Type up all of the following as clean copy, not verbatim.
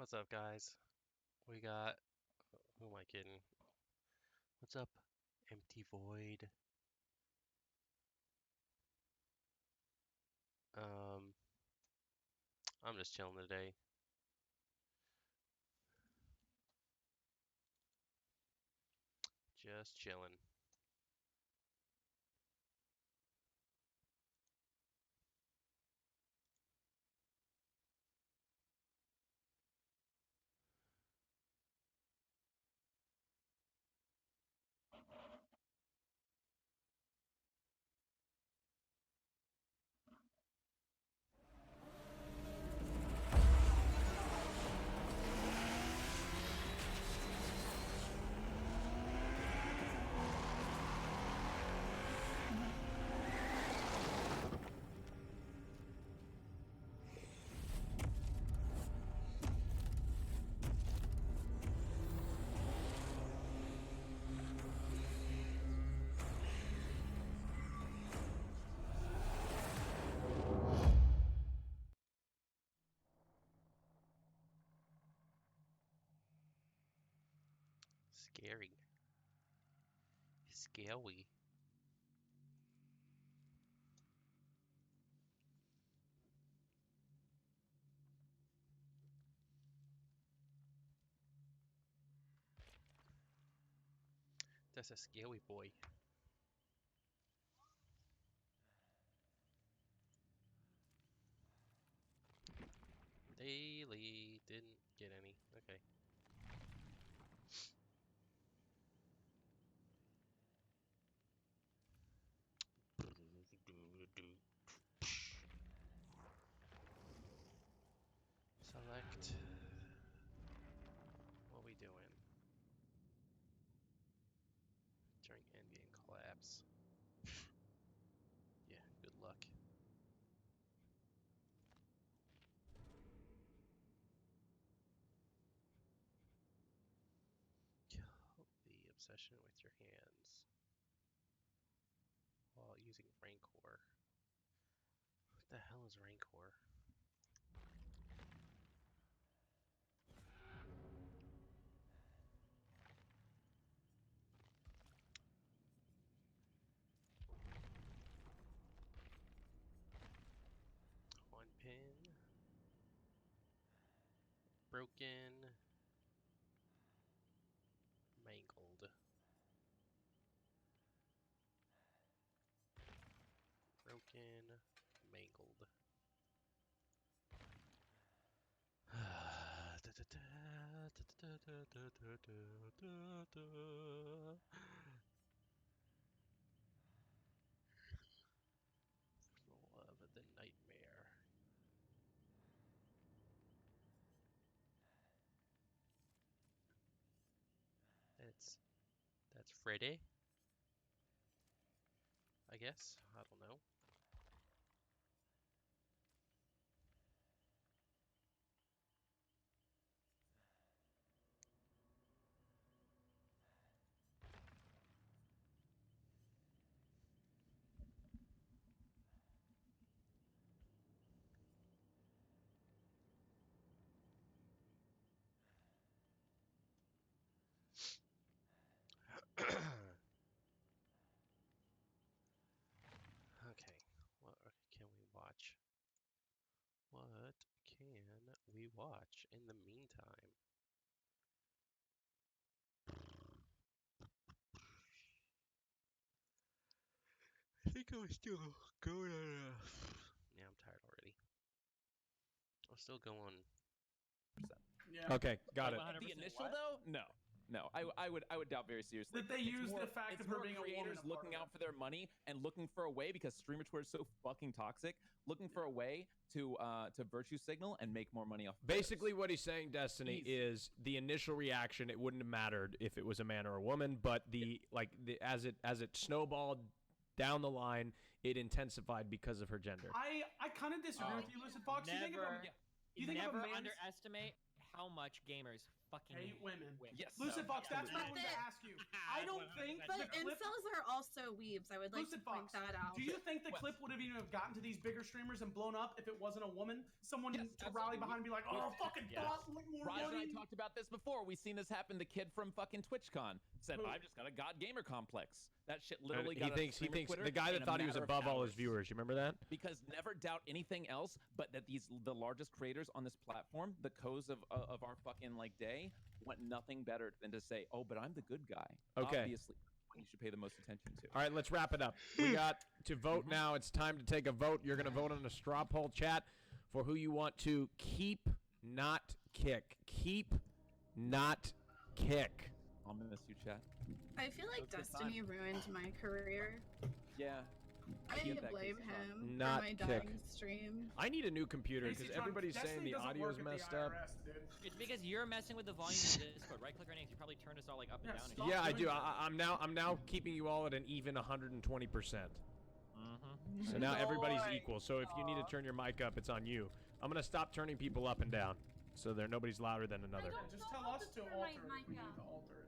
What's up, guys? We got. Who am I kidding? What's up, Empty Void? Um, I'm just chilling today. Just chilling. Scary. Scary. That's a scary boy. Daily. Didn't get any. Okay. Select. What we doing? During endgame collapse. Yeah, good luck. Kill the obsession with your hands while using Rancor. What the hell is Rancor? One pin. Broken. Mangled. Broken. Mangled. Love the nightmare. It's that's Freddy, I guess. I don't know. Okay, what can we watch? What can we watch in the meantime? I think I was still going on. Yeah, I'm tired already. I was still going. Yeah. Okay, got it. 100% The initial what? though, no. I would doubt very seriously. That they It's use more, the fact it's of her more being a woman creators a part looking of out it. for their money and looking for a way, because streamer Twitter is so fucking toxic, looking for a way to virtue signal and make more money off of Basically, theirs. what he's saying, Destiny, Easy. is the initial reaction. It wouldn't have mattered if it was a man or a woman, but as it snowballed down the line, it intensified because of her gender. I kind of disagree with you, Lucid Fox. Never, You think of a man's... underestimate how much gamers fucking hate women. Yes. Lucid Fox, that's what I But wanted to the- ask you. I don't think But the clip. incels are also weebs. I would like Lucid to point Fox, that out. do you think the clip would have even have gotten to these bigger streamers and blown up if it wasn't a woman? Someone Yes, to rally absolutely. behind and be like, oh, fucking Yes. thought, more Raj and I money. talked about this before. We've seen this happen. The kid from fucking TwitchCon said, Who? "I've just got a God gamer complex." That shit And literally he got thinks a streamer Twitter the guy in that a thought he was matter of above all his hours. viewers. You remember that? Because never doubt anything else, but that the largest creators on this platform, the co's of our fucking like day, want nothing better than to say, "Oh, but I'm the good guy." Okay. Obviously, you should pay the most attention to. All right, let's wrap it up. We got to vote now. It's time to take a vote. You're going to vote on a straw poll chat for who you want to keep, not kick. Keep, not kick. I'll miss you, chat. I feel like That's a good Destiny ruined my career. Yeah. I get need to that blame case, Sean. him Not for my kick. dying stream. I need a new computer because Casey John, everybody's saying Destiny the doesn't audio's work at the messed up. IRS, dude. It's because you're messing with the volume in Discord. Right click right now. You probably turn us all like up and Yeah, down. stop. Yeah, I doing do. that. I'm now keeping you all at an even 120%. Mm-hmm. So now everybody's Boy. equal. So if you need to turn your mic up, it's on you. I'm gonna stop turning people up and down, so nobody's louder than another. Yeah, just tell us to alter it if we need to alter it.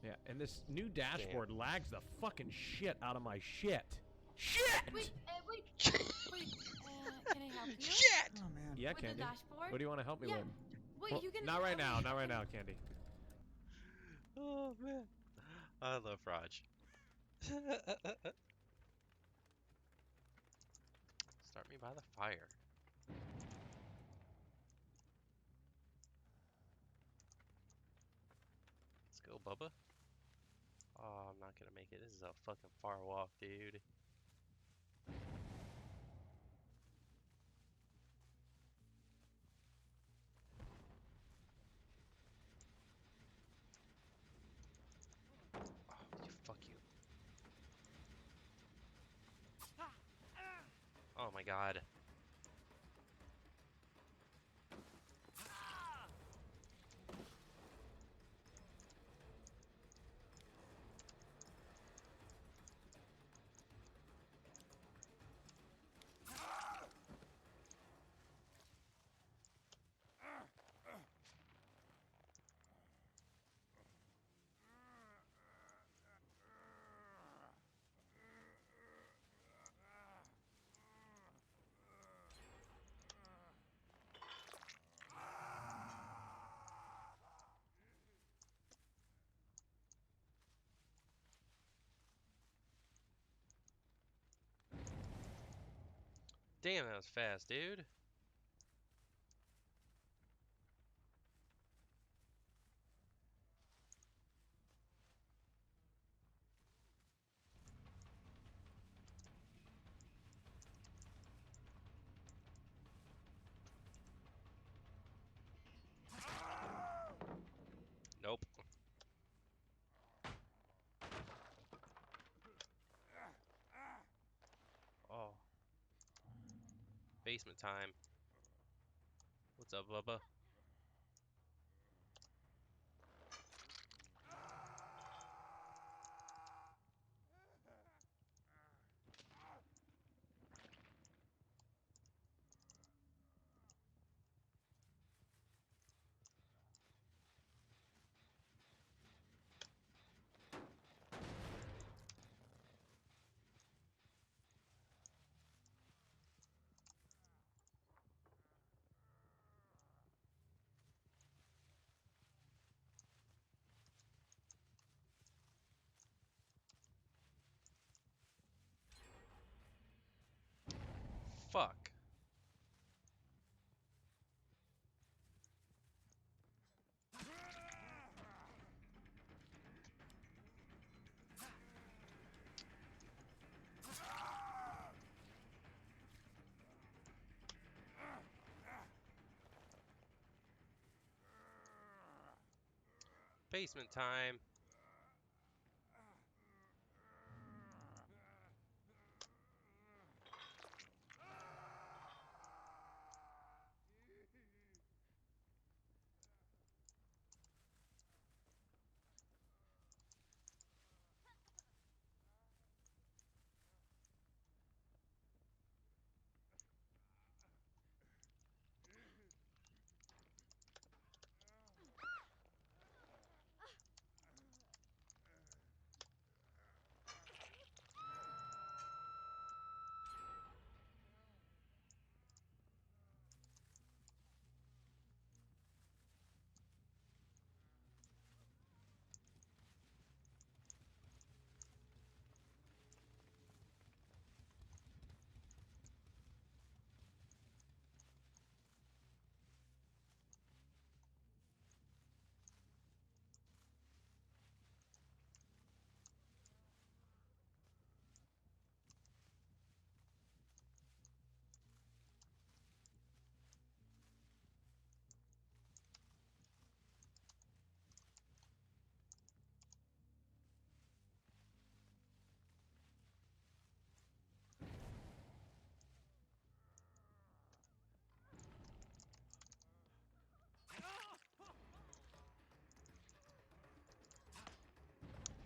Yeah, and this new dashboard lags the fucking shit out of my shit. Shit! Wait, can I help you? Shit! Oh, man. Yeah, With the Candy. dashboard? What do you want to help me Yeah. with? Wait, Well, you can. not right now. okay, Not right okay. now, Candy. Oh man, I love Raj. Start me by the fire. Let's go, Bubba. Oh, I'm not gonna make it. This is a fucking far walk, dude. Oh, fuck you. Oh my god. Damn, that was fast, dude. Nope. Oh. Basement time. What's up, Bubba? Fuck. Basement time.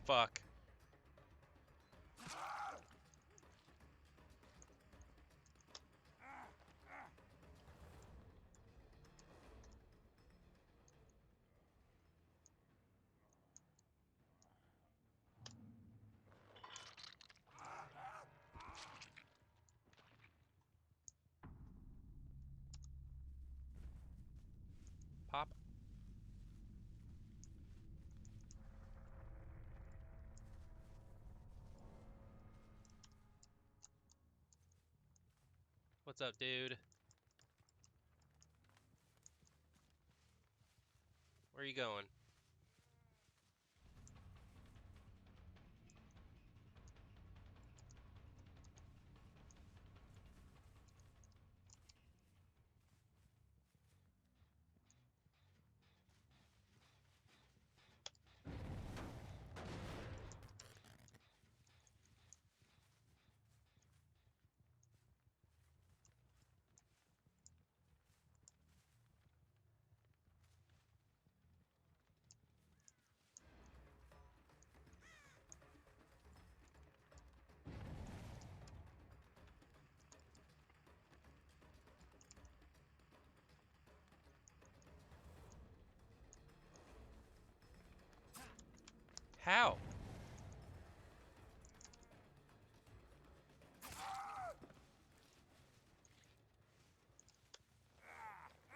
fuck. Pop. What's up, dude? Where are you going? How?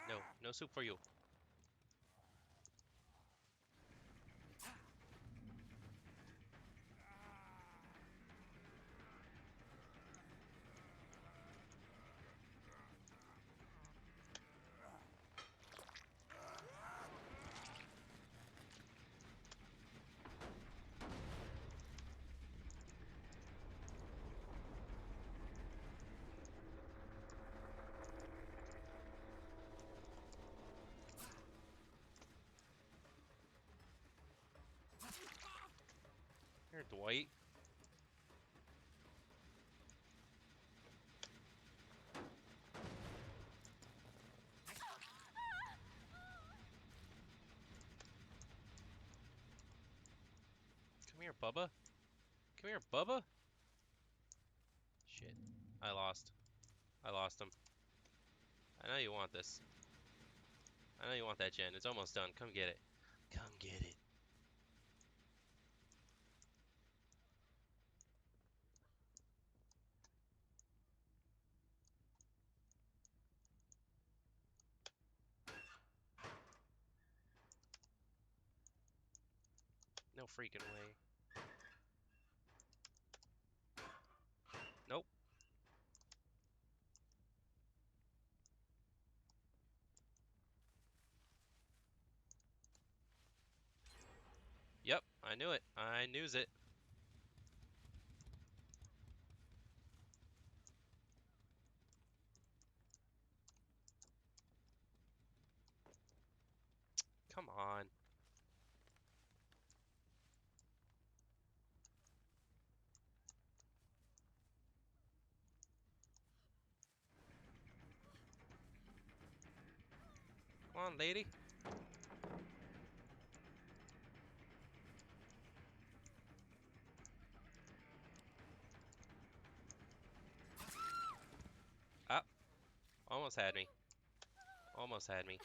No, no soup for you. Here, Dwight. Come here, Bubba. Come here, Bubba. Shit. I lost. I lost him. I know you want this. I know you want that gen. It's almost done. Come get it. Come get it. No freaking way. Nope. Yep, I knew it. I knews it. Come on. Come on, lady. Ah, almost had me. Almost had me.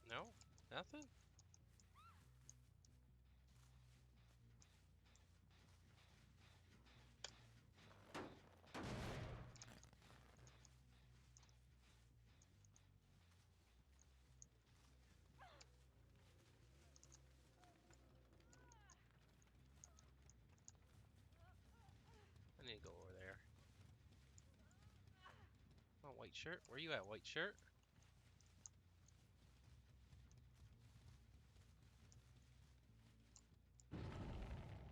No? Nothing? I need to go over there. Oh, white shirt? Where you at, white shirt?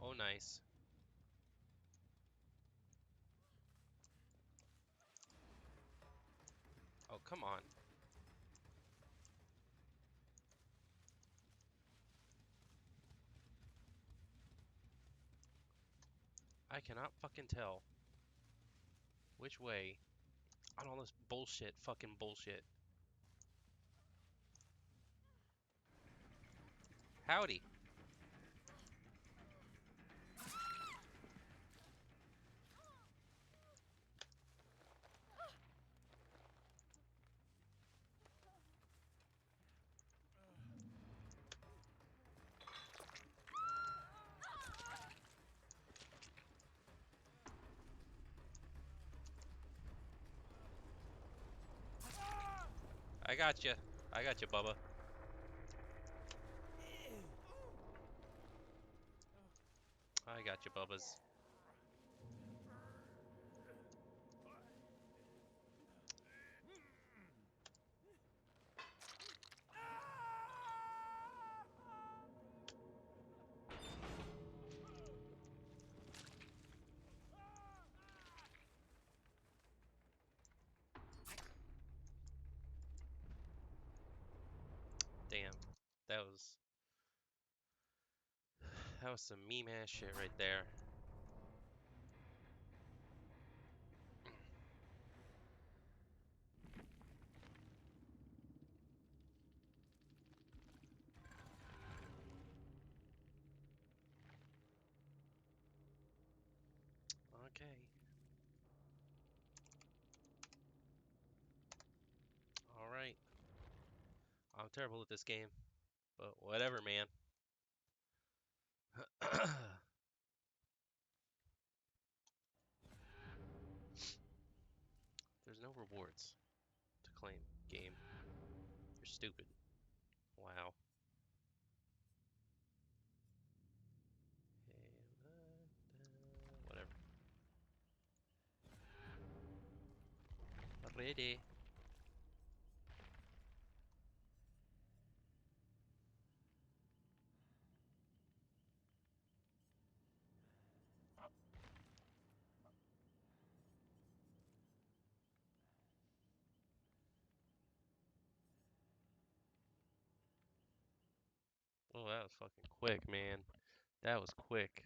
Oh, nice. Oh, come on. I cannot fucking tell which way on all this bullshit, fucking bullshit. Howdy. I got you. I got you, Bubba. I got you, Bubbas. Damn, that was some meme ass shit right there. Okay. All right. I'm terrible at this game, but whatever, man. There's no rewards to claim, game. You're stupid. Wow. Whatever. Ready. Oh, that was fucking quick, man. That was quick.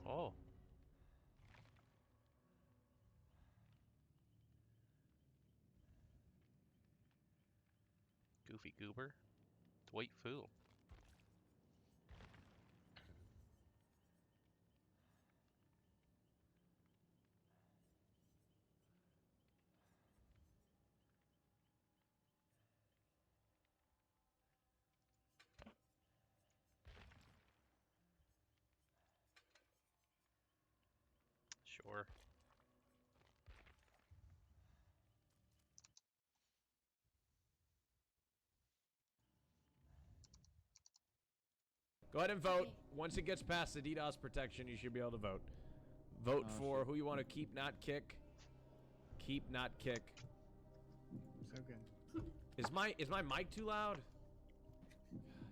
Oh. Goofy Goober. Dwight Fu. Sure. Go ahead and vote. Okay. Once it gets past the DDoS protection, you should be able to vote. Vote for shit. who you want to keep, not kick. Keep, not kick. So good. Is my mic too loud?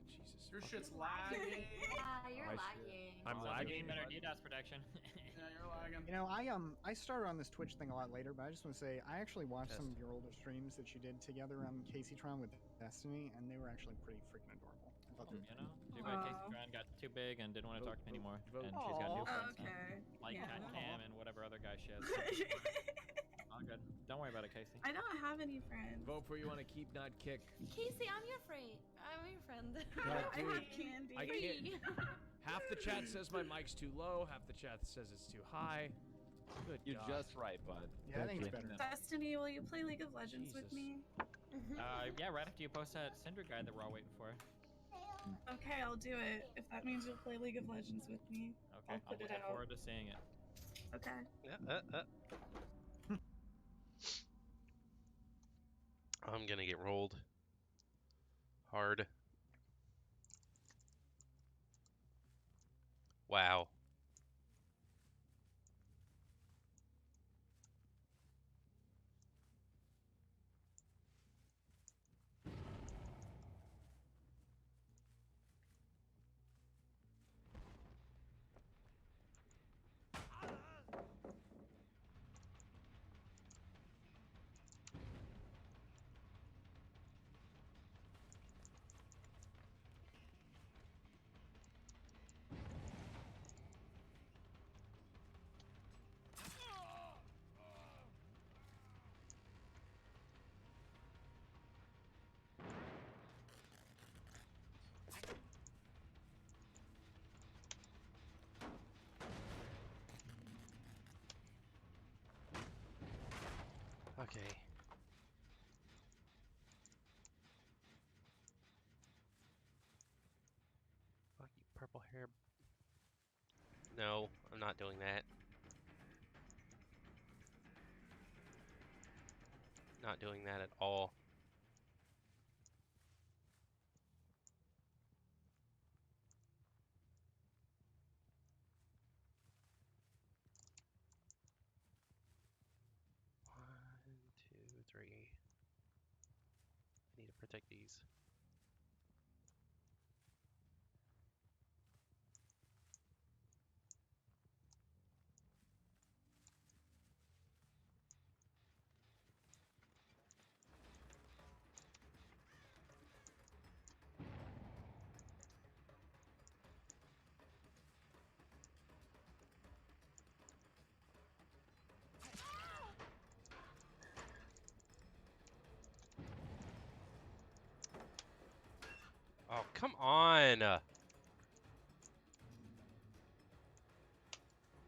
Jesus. Your fucking- shit's lagging. Yeah, you're I lagging. I'm Sounds like lagging. getting better DDoS protection. Yeah, you're lagging. You know, I started on this Twitch thing a lot later, but I just want to say I actually watched some of your older streams that you did together on Caseytron with Destiny, and they were actually pretty freaking adorable. I thought they were You know, too bad Casey Aw. Tron got too big and didn't want to talk to me anymore. vote. And she's got new Aw. friends now. Okay. Like yeah. Cat Cam and whatever other guy she has. All good. Don't worry about it, Casey. I don't have any friends. Vote for who you want to keep, not kick. Casey, I'm your friend. I'm your friend. I dude, have candy. I can't. Half the chat says my mic's too low. Half the chat says it's too high. Good You're God. just right, bud. Yeah, I think it's better. Destiny, will you play League of Legends with Jesus. me? Yeah, right after you post that Cinder guide that we're all waiting for. Okay, I'll do it. If that means you'll play League of Legends with me. Okay, I'll put I'm it looking out. forward to seeing it. Okay. Yeah, I'm gonna get rolled. Hard. Wow. Okay. Fuck you, purple hair. No, I'm not doing that. Not doing that at all. One, two, three. I need to protect these. Oh, come on!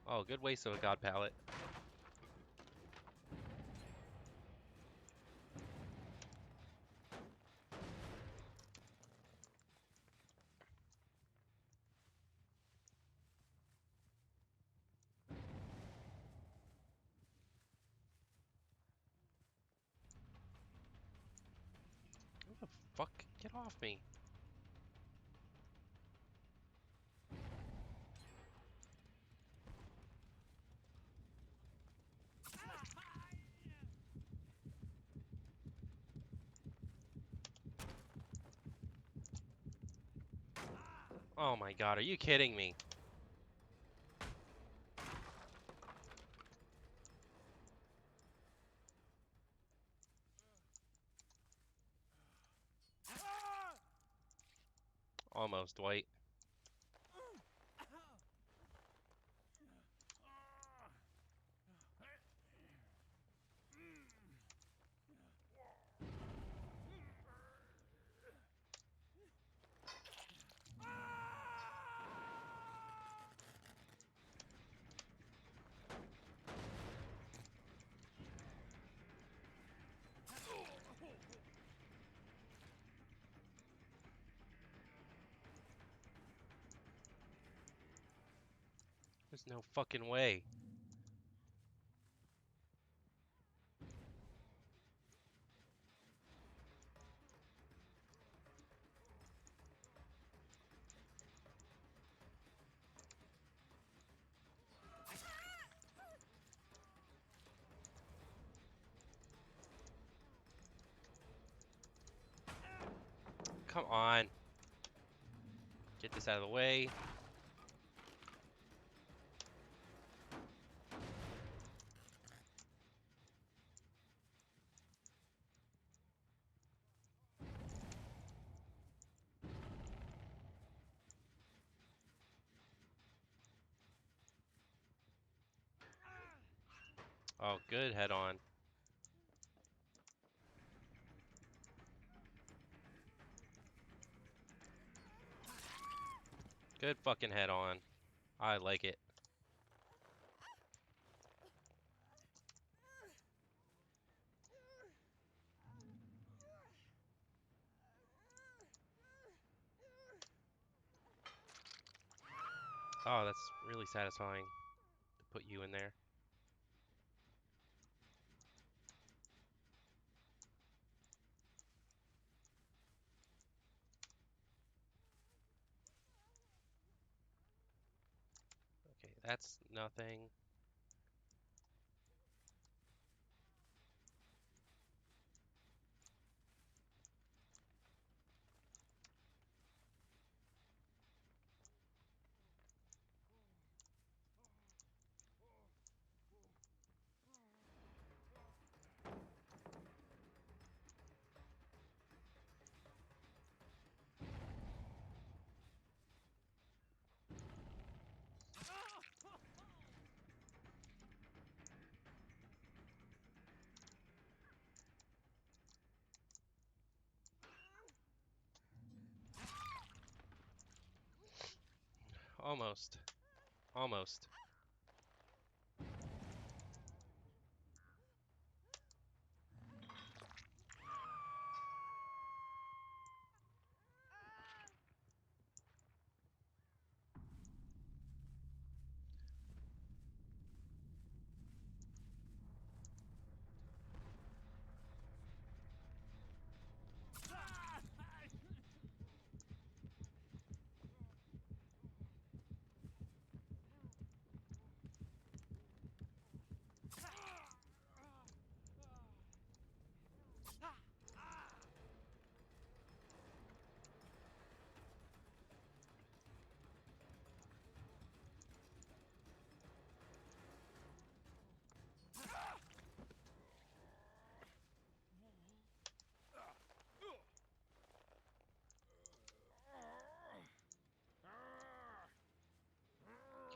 Oh, good waste of a god pallet. What the fuck? Get off me. Oh my god, are you kidding me? Almost, Dwight. There's no fucking way. Come on. Get this out of the way. Oh, good head on. Good fucking head on. I like it. Oh, that's really satisfying to put you in there. Okay, that's nothing. Almost. Almost.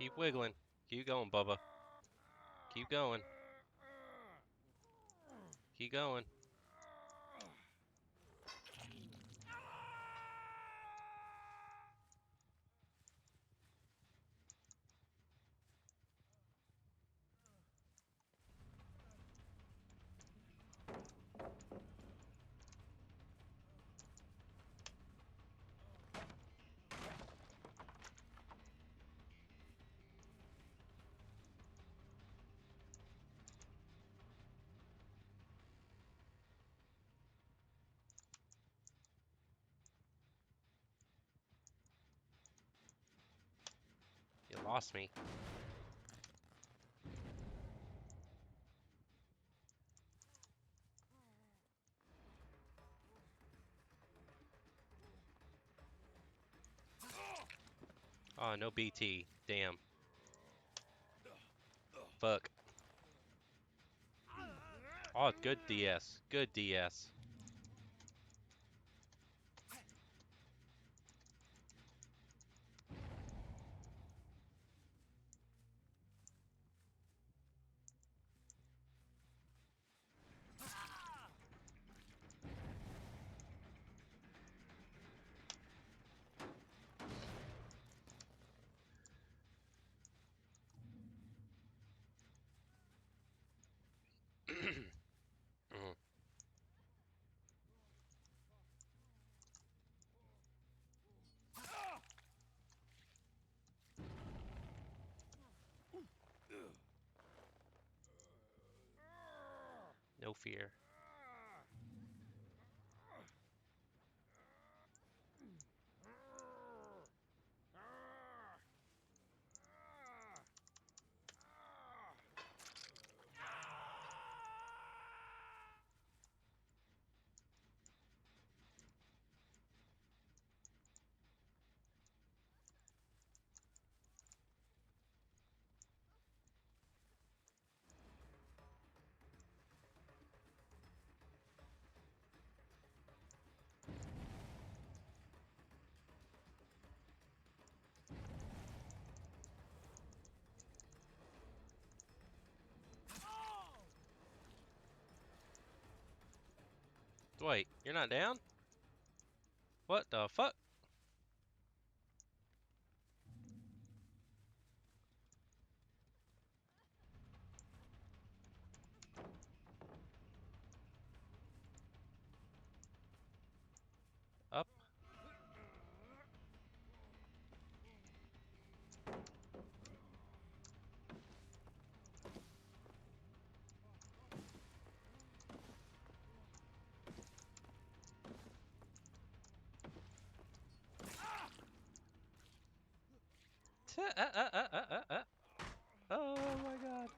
Keep wiggling. Keep going, Bubba. Keep going. Keep going. You lost me. Oh, no BT. Damn. Fuck. Oh, good DS. Good DS. Mhm. No fear. Wait, you're not down? What the fuck? Up? Oh my god.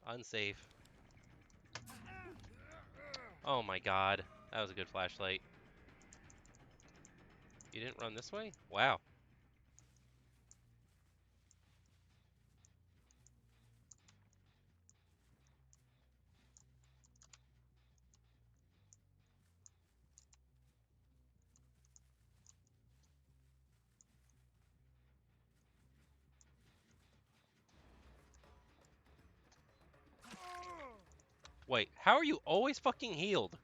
Unsafe. Oh my god. That was a good flashlight. You didn't run this way? Wow. Wait, how are you always fucking healed?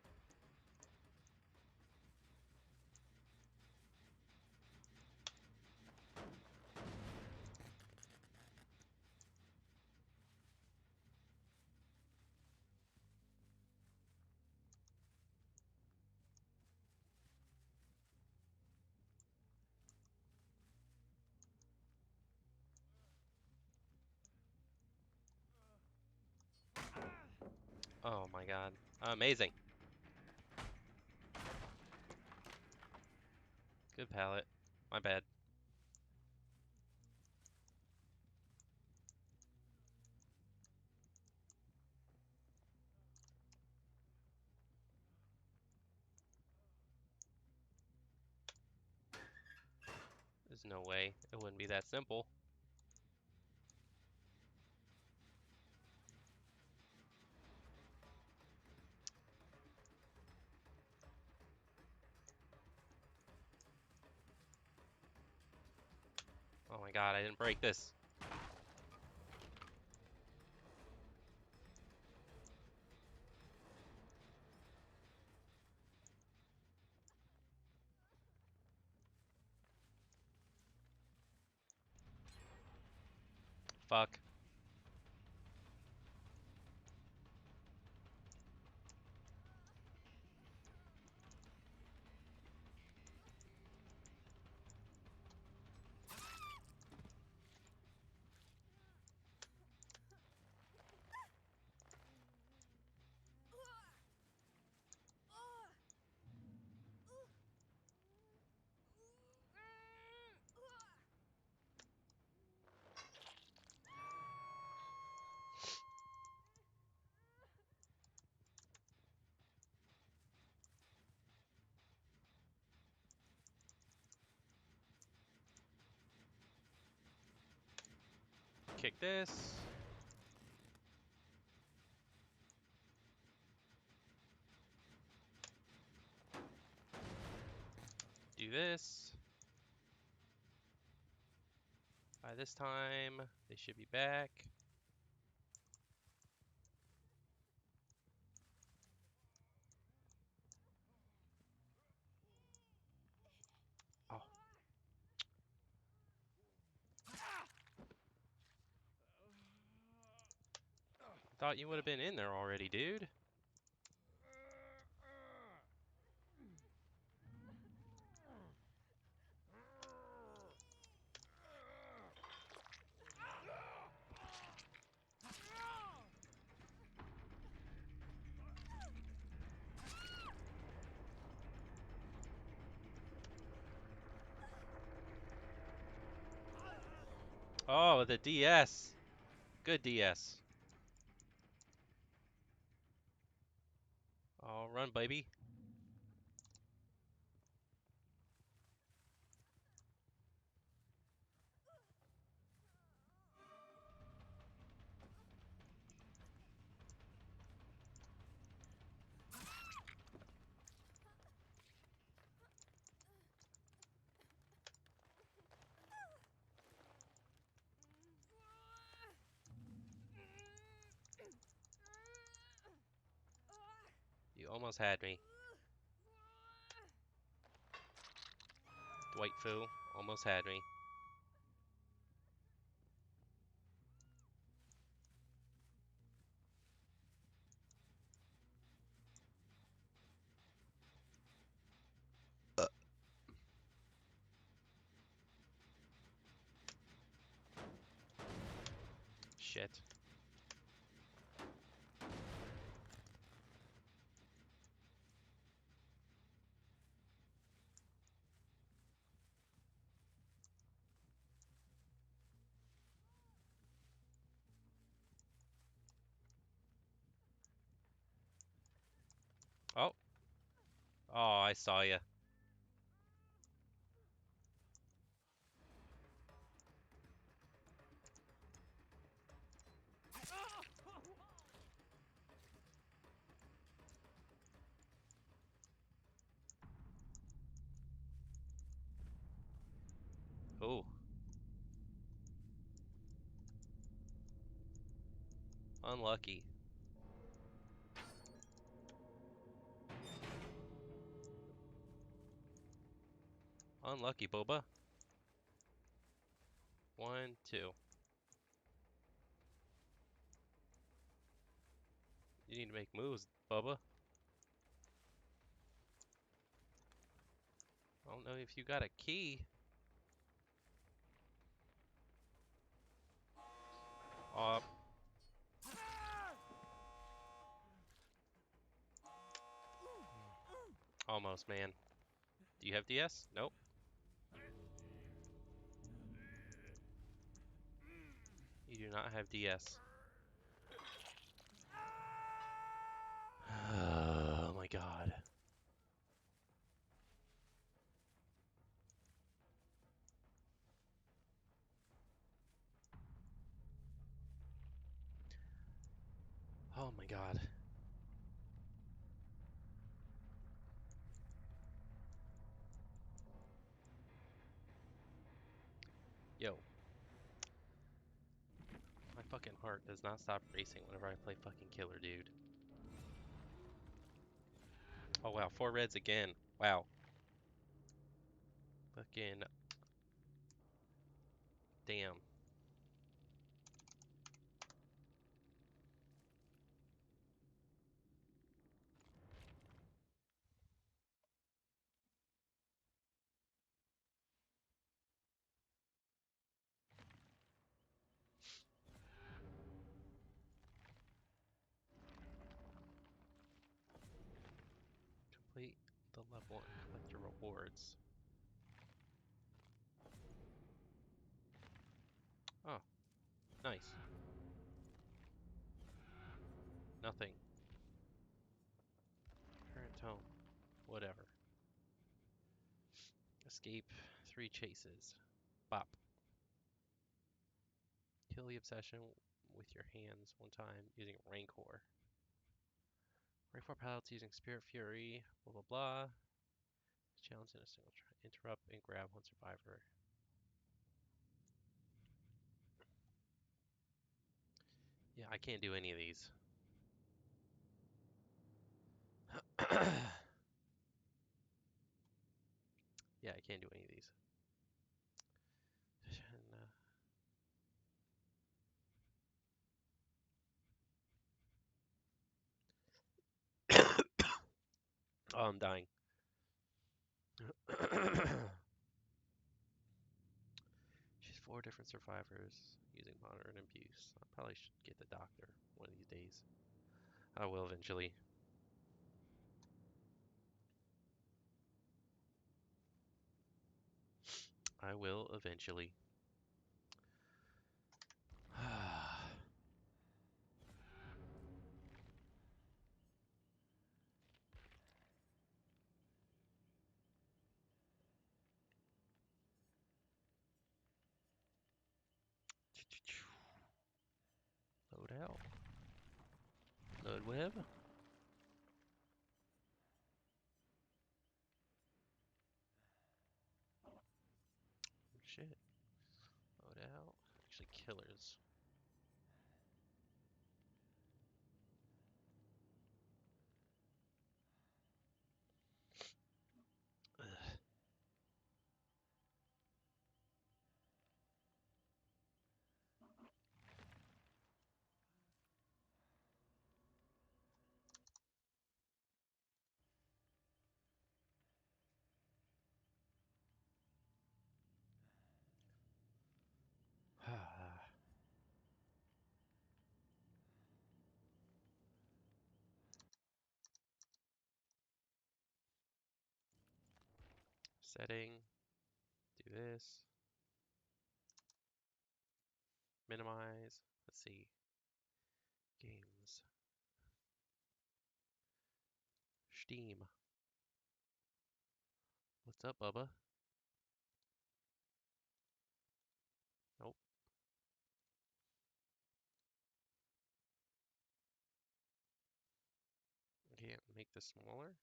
Oh my god. Amazing. Good palette. My bad. There's no way. It wouldn't be that simple. Oh my god. god, I didn't break this. Fuck. Kick this. Do this. By this time, they should be back. Oh. Thought you would have been in there already, dude. Oh, the DS. Good DS. Oh, run, baby. You almost had me. Dwight Fu almost had me. Shit. Oh. Oh, I saw ya. Oh. Unlucky. Unlucky, Boba. 1, 2. You need to make moves, Bubba. I don't know if you got a key. Almost, man. Do you have DS? Nope. You do not have DS. Oh my god. Oh my god. Yo, fucking heart does not stop racing whenever I play fucking killer, dude. Oh wow, 4 reds again. Wow. Fucking damn. Complete the level and collect your rewards. Oh, nice. Nothing. Current tone. Whatever. Escape 3 chases. Bop. Kill the obsession with your hands 1 time using Rancor. Rank 4 pilots using Spirit Fury. Blah blah blah. Challenge in a single try. Interrupt and grab 1 survivor. Yeah, I can't do any of these. Yeah, I can't do any of these. Oh, I'm dying. She's 4 different survivors using monitor and abuse. I probably should get the doctor one of these days. I will eventually. I will eventually. Load out. Load web. Shit. Load out. Actually, killers. Ugh. Setting. Do this. Minimize. Let's see. Games. Steam. What's up, Bubba? Nope. Can't make this smaller?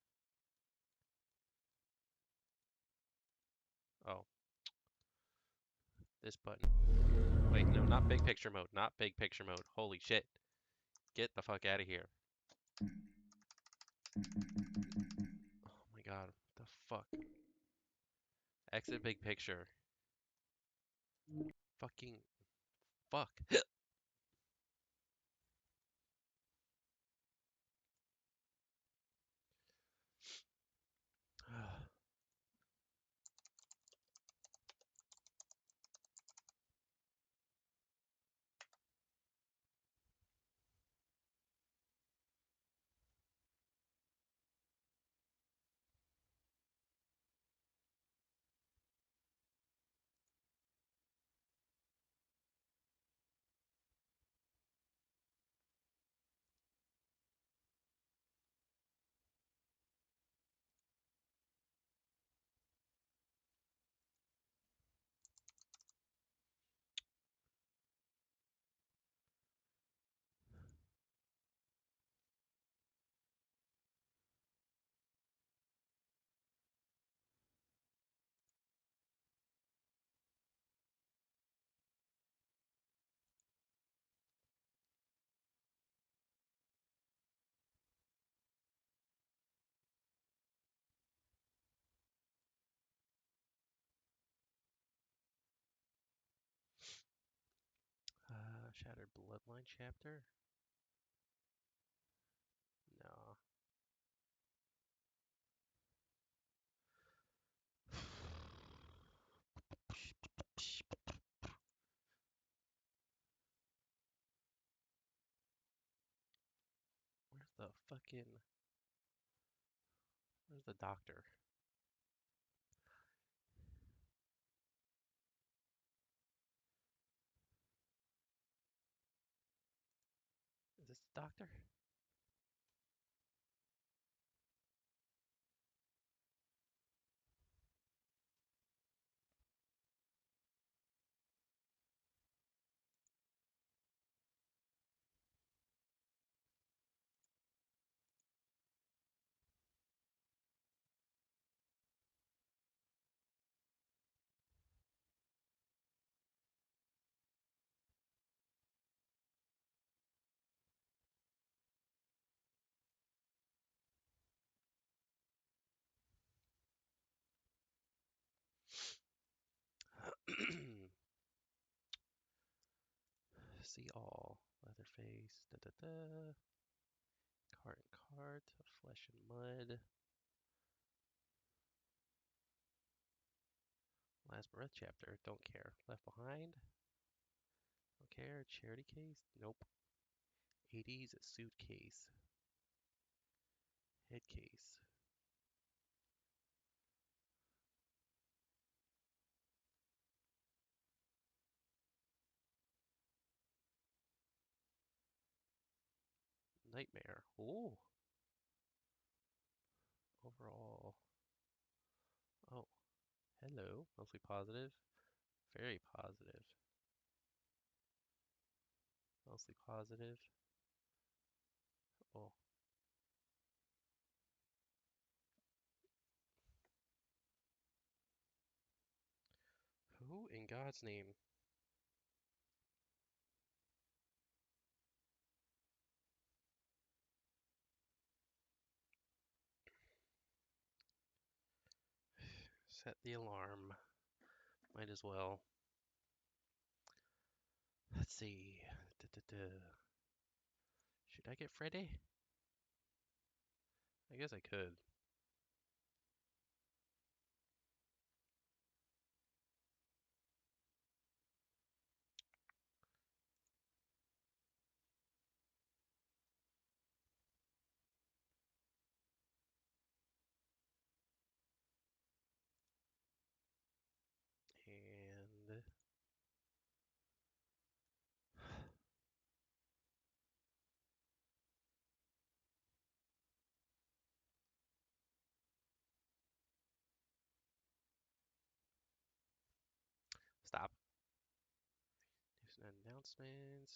Oh. This button. Wait, no, not big picture mode. Not big picture mode. Holy shit. Get the fuck out of here. Oh my god. What the fuck? Exit big picture. Fucking fuck. Shattered Bloodline chapter? No. Where's the fucking... Where's the doctor? Is this the doctor? See all. Leatherface. Da da da. Cart and cart. Flesh and mud. Last breath chapter. Don't care. Left behind. Don't care. Charity case. Nope. 80s suitcase. Head case. Nightmare. Ooh. Overall. Oh. Hello. Mostly positive. Very positive. Mostly positive. Oh. Who in God's name? Set the alarm. Might as well. Let's see. Should I get Friday? I guess I could. And stop. Do some announcements.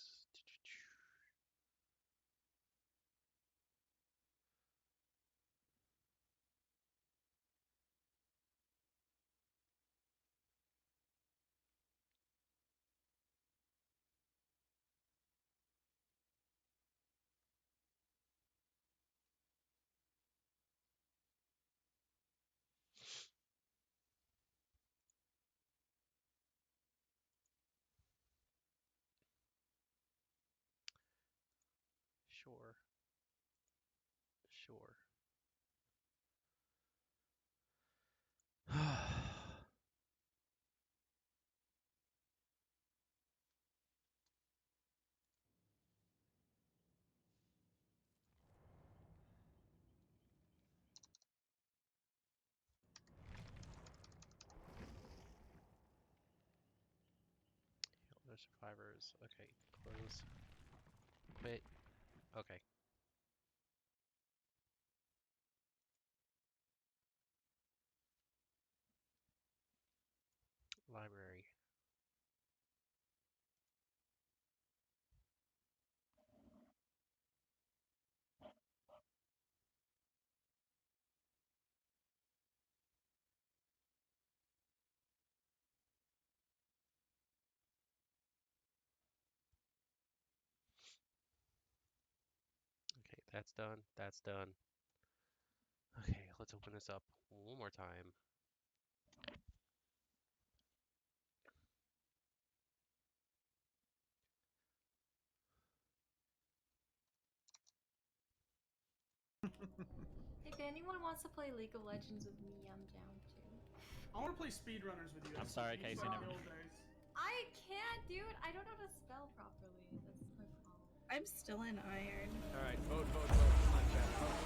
Sure. Sure. No survivors. Okay, close. Quit. Okay. Library. Okay, that's done. That's done. Okay, let's open this up one more time. If anyone wants to play League of Legends with me, I'm down too. I want to play speedrunners with you. I'm sorry, You Casey, saw never the mind. old days. I can't, dude. I don't know how to spell properly. That's my problem. I'm still in iron. All right, vote. Come on, chat. Vote.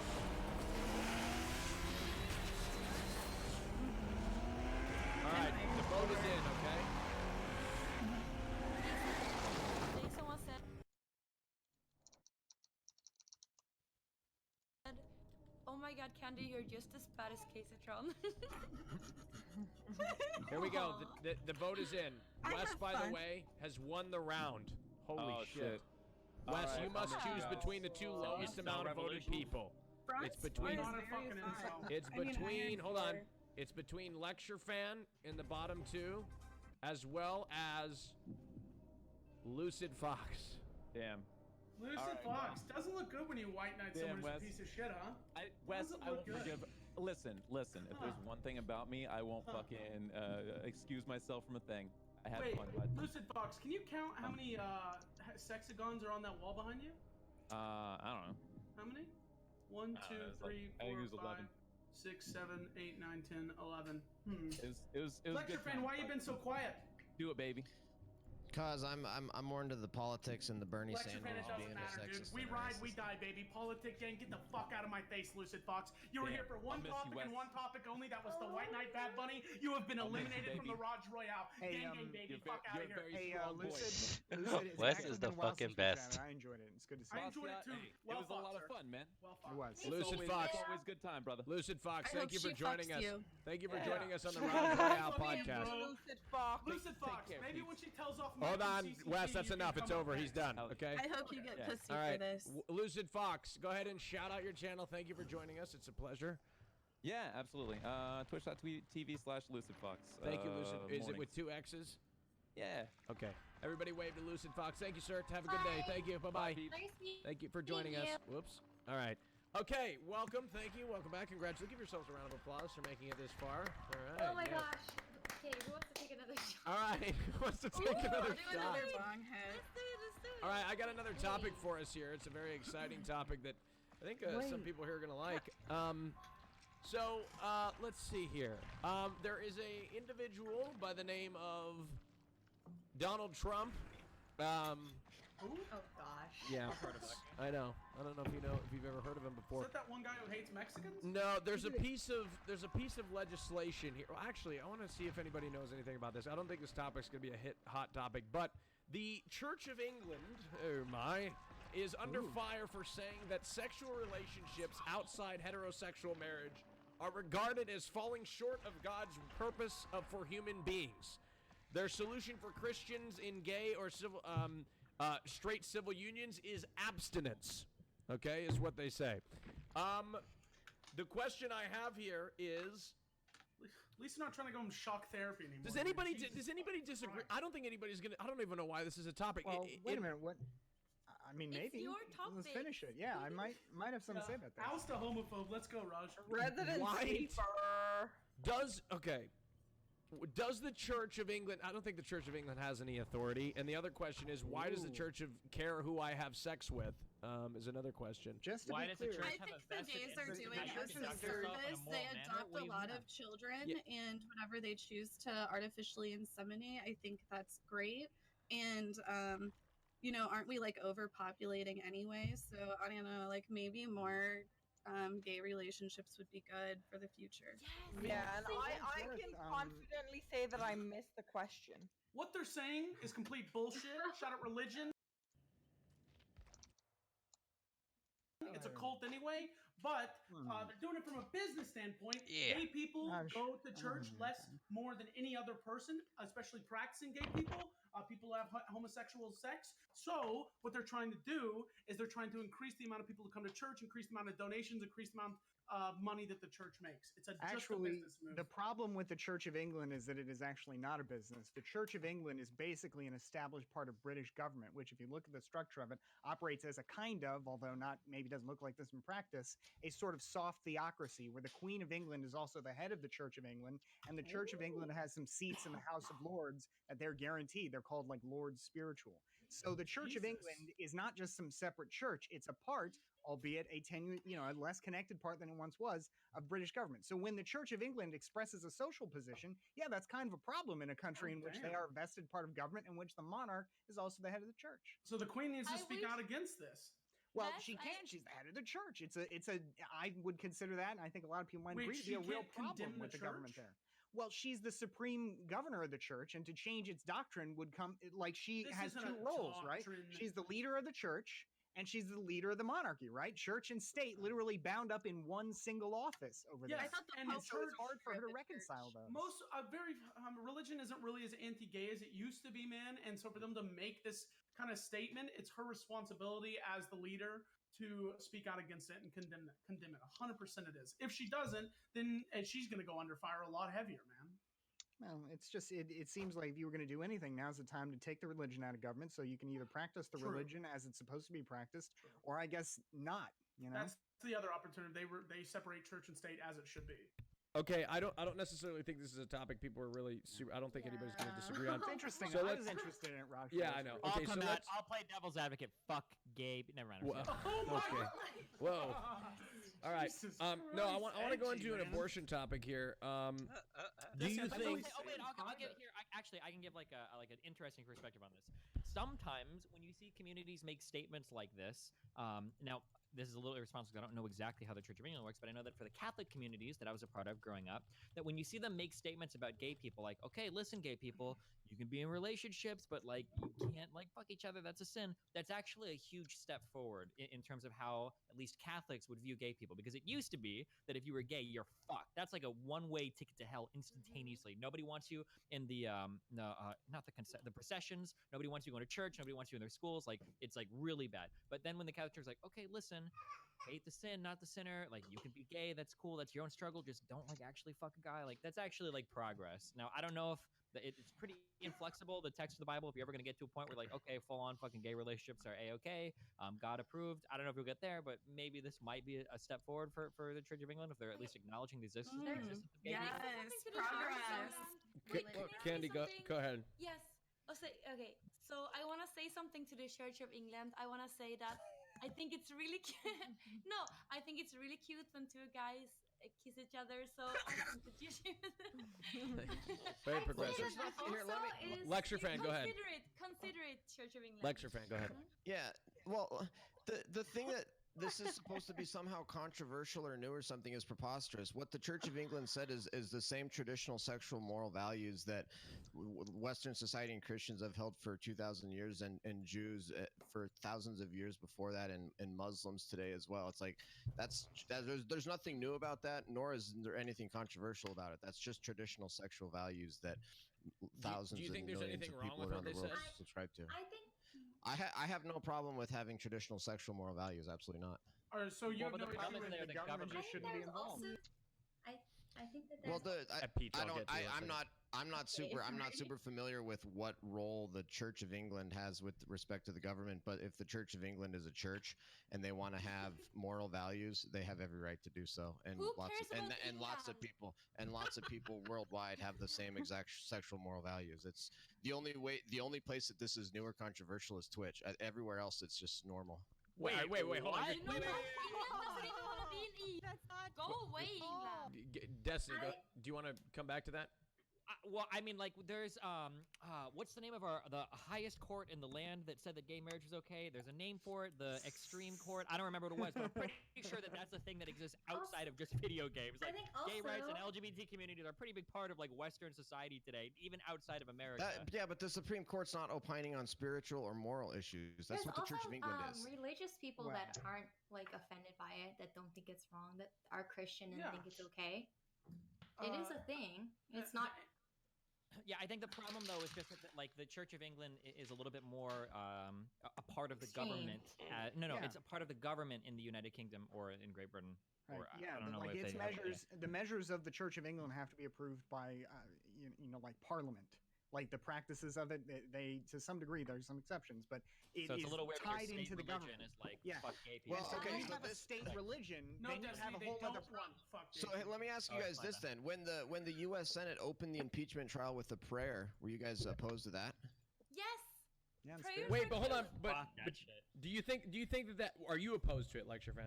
All right, the vote is in. Okay. Someone said, "Oh my God, Candy, you're just as bad as Caseytron." Here we go. The vote is in. I Wes, have by the fun. way, has won the round. Holy Oh, shit. Wes, All right, you must I'm choose gonna go. between the two lowest amount of voted people. Bronze between- is Not a very fucking fun. insult. It's I mean, between. iron Hold on. four. It's between Lecture Fan in the bottom two, as well as Lucid Fox. Damn. Lucid All right, Fox doesn't look good when you white knight Damn, someone who's a Wes. piece of shit, huh? Wes, Doesn't I look won't good. forgive. Listen. If there's Huh. one thing about me, I won't Huh. fucking excuse myself from a thing. I had Wait, fun, bud. Lucid Fox, can you count how many sexagons are on that wall behind you? I don't know. How many? 1, I 2, don't know, it's like- 3, I think 4, it was 11. 5, 6, 7, 8, 9, 10, 11. It was Lecture good fan, time, why you bud. been so quiet? Do it, baby. Cause I'm more into the politics and the Bernie Lecture fan, Sanders it being doesn't a matter, dude. sexist. We and a ride, we racist. die, baby. Politic gang, get the fuck out of my face, Lucid Fox. You were Damn, here for one I'll miss you, topic and Wes. one topic only. That was the White Knight Bad Bunny. You have been I'll miss you, eliminated from the baby. Raj Royale. Hey, gang, baby, you're fuck out you're of a here. very Hey, strong boy. Lucid, it's Wes actually is the been a while fucking since we best. chatted. I enjoyed it. It's good to see I you. enjoyed it too. Hey, Well it was a lot fought, of sir. fun, man. Well It fought. was. It's Lucid always, Fox. It's always good time, brother. Lucid Fox, I thank hope you for she joining fucks us. you. Thank you for Yeah. joining us on the Yeah. Round Royale Fuck you, podcast. bro. Lucid Fox. Lucid Take Fox, care, maybe peeps. when she tells off Hold Mike on, and CCP, Wes, that's you can enough. come It's up over. He's next. done. Hell yeah. Okay. I hope you get Yeah. pussy All right, for this. Lucid Fox, go ahead and shout out your channel. Thank you for joining us. It's a pleasure. Yeah, absolutely. Twitch.tv/LucidFox. Thank you, Lucid. Is it mornings. with 2 X's? Yeah. Okay. Everybody wave to Lucid Fox. Thank you, sir. Have a good day. Thank you. Bye-bye. peeps. Nice meeting Thank you for joining us. you. Whoops. All right. Okay, welcome. Thank you. Welcome back. Congratulations. Give yourselves a round of applause for making it this far. All right. Oh my yeah. gosh. Okay, who wants to take another shot? All right. Who wants to take Ooh, another do shot? another bong hit. Let's do it. Let's do it. All right, I got another topic for us here. It's a very exciting topic that I think some people here are going to like. Let's see here. There is a individual by the name of Donald Trump. Who? Oh gosh. Yeah, I know. I don't know if you've ever heard of him Is before. that one guy who hates Mexicans? No, there's a piece of legislation here. Well, actually, I want to see if anybody knows anything about this. I don't think this topic's going to be a hot topic, but the Church of England, oh my, is under fire for saying that sexual relationships outside heterosexual marriage are regarded as falling short of God's purpose for human beings. Their solution for Christians in gay or straight civil unions is abstinence. Okay, is what they say. The question I have here is: At least you're not trying to go in shock therapy anymore. Does dude. anybody Jesus disagree? Christ. I don't think anybody's gonna. I don't even know why this is a topic. Well, wait a minute. What? I mean, It's maybe. your Let's topic. finish it. Yeah, I might have something to say about that. Oust a homophobe. Let's go, Raj. Resident White. sleeper. Does the Church of England? I don't think the Church of England has any authority. And the other question is, why does the Church of care who I have sex with? Is another question. Just to Why be does the clear, church I have think a the vested gays are interest in doing how you us a conduct yourself in a service. moral They manner? adopt What a do you lot mean? of children, Yeah. and whenever they choose to artificially inseminate, I think that's great. And aren't we like overpopulating anyway? So I don't know, like maybe more gay relationships would be good for the future. Yes. Yeah, and I Yes, can confidently say that I missed the question. What they're saying is complete bullshit. Shout out religion. It's a cult anyway, but they're doing it from a business standpoint. Yeah. Gay people I'm go to church more than any other person, especially practicing gay people. People have homosexual sex. So what they're trying to do is they're trying to increase the amount of people who come to church, increase the amount of donations, increase the amount of money that the church makes. It's just a Actually, business move. the problem with the Church of England is that it is actually not a business. The Church of England is basically an established part of British government, which, if you look at the structure of it, operates as a kind of, although not maybe doesn't look like this in practice, a sort of soft theocracy where the Queen of England is also the head of the Church of England, and the Church of England has some seats in the House of Lords that they're guaranteed. They're called like Lords Spiritual. So the Church of Jesus. England is not just some separate church; it's a part albeit a a less connected part than it once was of British government. So when the Church of England expresses a social position, yeah, that's kind of a problem in a country in which they damn. are a vested part of government, in which the monarch is also the head of the church. So the Queen needs to I speak wish- out against this. Well, Yes, she I can't. She's the head of the church. I would consider that, and I think a lot of people might Wait, agree, to she be a real can't condemn problem the with the government church? there. Well, she's the supreme governor of the church, and to change its doctrine would come like she This has isn't two a roles, right? doctrine. She's the leader of the church, and she's the leader of the monarchy, right? Church and state literally bound up in one single office over Yes, there. I thought the and Pope So was it's hard for her to the church. reconcile those. Most religion isn't really as anti-gay as it used to be, man. And so for them to make this kind of statement, it's her responsibility as the leader to speak out against it and condemn it. 100% it is. If she doesn't, then she's going to go under fire a lot heavier, man. Well, it's just it seems like if you were going to do anything, now's the time to take the religion out of government, so you can either practice the True. religion as it's supposed to be practiced, or I guess not. You know. That's the other opportunity. They separate church and state as it should be. Okay, I don't necessarily think this is a topic people are really. I don't think anybody's going to disagree on. It's interesting. So I let's- was interested in it, Raj. Yeah, I know. I'll Okay, so come out. let's. I'll play devil's advocate. Fuck gay. Never mind. I'm Well, sorry. Oh my okay. God. Whoa. All right. Jesus No, I want to go Christ, into an edgy, man. abortion topic here. Do This you has think? always- Oh wait, I'll private. give here. Actually, I can give like an interesting perspective on this. Sometimes when you see communities make statements like this, now this is a little irresponsible. I don't know exactly how the Church of England works, but I know that for the Catholic communities that I was a part of growing up, that when you see them make statements about gay people, like, okay, listen, gay people, you can be in relationships, but like you can't like fuck each other. That's a sin. That's actually a huge step forward in terms of how at least Catholics would view gay people, because it used to be that if you were gay, you're fucked. That's like a one-way ticket to hell instantaneously. Nobody wants you in the the processions. Nobody wants you going to church. Nobody wants you in their schools. Like it's like really bad. But then when the Catholic Church is like, okay, listen, hate the sin, not the sinner. Like you can be gay. That's cool. That's your own struggle. Just don't like actually fuck a guy. Like that's actually like progress. Now I don't know if it's pretty inflexible, the text of the Bible. If you're ever going to get to a point where like, okay, full on fucking gay relationships are a-okay, God approved. I don't know if we'll get there, but maybe this might be a step forward for the Church of England if they're at least acknowledging the existence of gay people. Yes, progress. Wait, can I say Candy, go something? ahead. Yes. Okay. So I want to say something to the Church of England. I want to say that I think it's really cute. No, I think it's really cute when two guys kiss each other. So I think that you should. Very I think progressive. that Here, let also me- is- Lecture fan, go ahead. Consider it, Church of England. Lecture fan, go ahead. Yeah. Well, the thing that this is supposed to be somehow controversial or new or something is preposterous. What the Church of England said is the same traditional sexual moral values that Western society and Christians have held for 2,000 years, and Jews for thousands of years before that, and Muslims today as well. It's like there's nothing new about that, nor is there anything controversial about it. That's just traditional sexual values that thousands do you think and there's millions anything of wrong people with what around the they world said? subscribe to. I think. I have no problem with having traditional sexual moral values. Absolutely not. Or so you Well, have but no the problem issue is with the the government government I just think shouldn't be there's involved. also. I think that Well, there's Peach, I I'll don't. get to in a second. I'm not super familiar with what role the Church of England has with respect to the government. But if the Church of England is a church and they want to have moral values, they have every right to do so. And Who lots cares of about lots of people worldwide have the same exact sexual moral values. It's the only place that this is new or controversial is Twitch. Everywhere else, it's just normal. Wait, hold on. You know what? England doesn't even want to be in EU. That's not Go away, England. Destiny, do you want to come back to that? Well, I mean, like, there's what's the name of the highest court in the land that said that gay marriage was okay? There's a name for it, the Extreme Court. I don't remember what it was, but I'm pretty sure that that's a thing that exists outside of just video games. I Like, think gay rights and also- LGBT communities are a pretty big part of like Western society today, even outside of America. Yeah, but the Supreme Court's not opining on spiritual or moral issues. That's There's what the Church also, of England is. religious people Well. that aren't like offended by it, that don't think it's wrong, that are Christian and Yeah. think it's okay. It is a thing. It's not. Yeah, I think the problem though is just that like the Church of England is a little bit more a part of the Extreme. government. No, Yeah. it's a part of the government in the United Kingdom or in Great Britain. Right. Or Yeah, I don't but know like if its they have- measures, the measures of the Church of England have to be approved by, like Parliament. Like the practices of it, they to some degree there's some exceptions, but it So it's is a little weird that your tied state into the religion government. is like Yeah. fuck gay people. Well, So okay, when you so have a this- state religion, No, then you Destiny, have a they whole don't other run. Fuck So gay hey, let me ask you Oh, guys my this bad. then: when the U.S. Senate opened the impeachment trial with a prayer, were you guys opposed to that? Yes. Yeah, in Prayers spirit. Wait, are but hold on. cute. But, Fuck that but shit. do you think that are you opposed to it, Lecture Fan?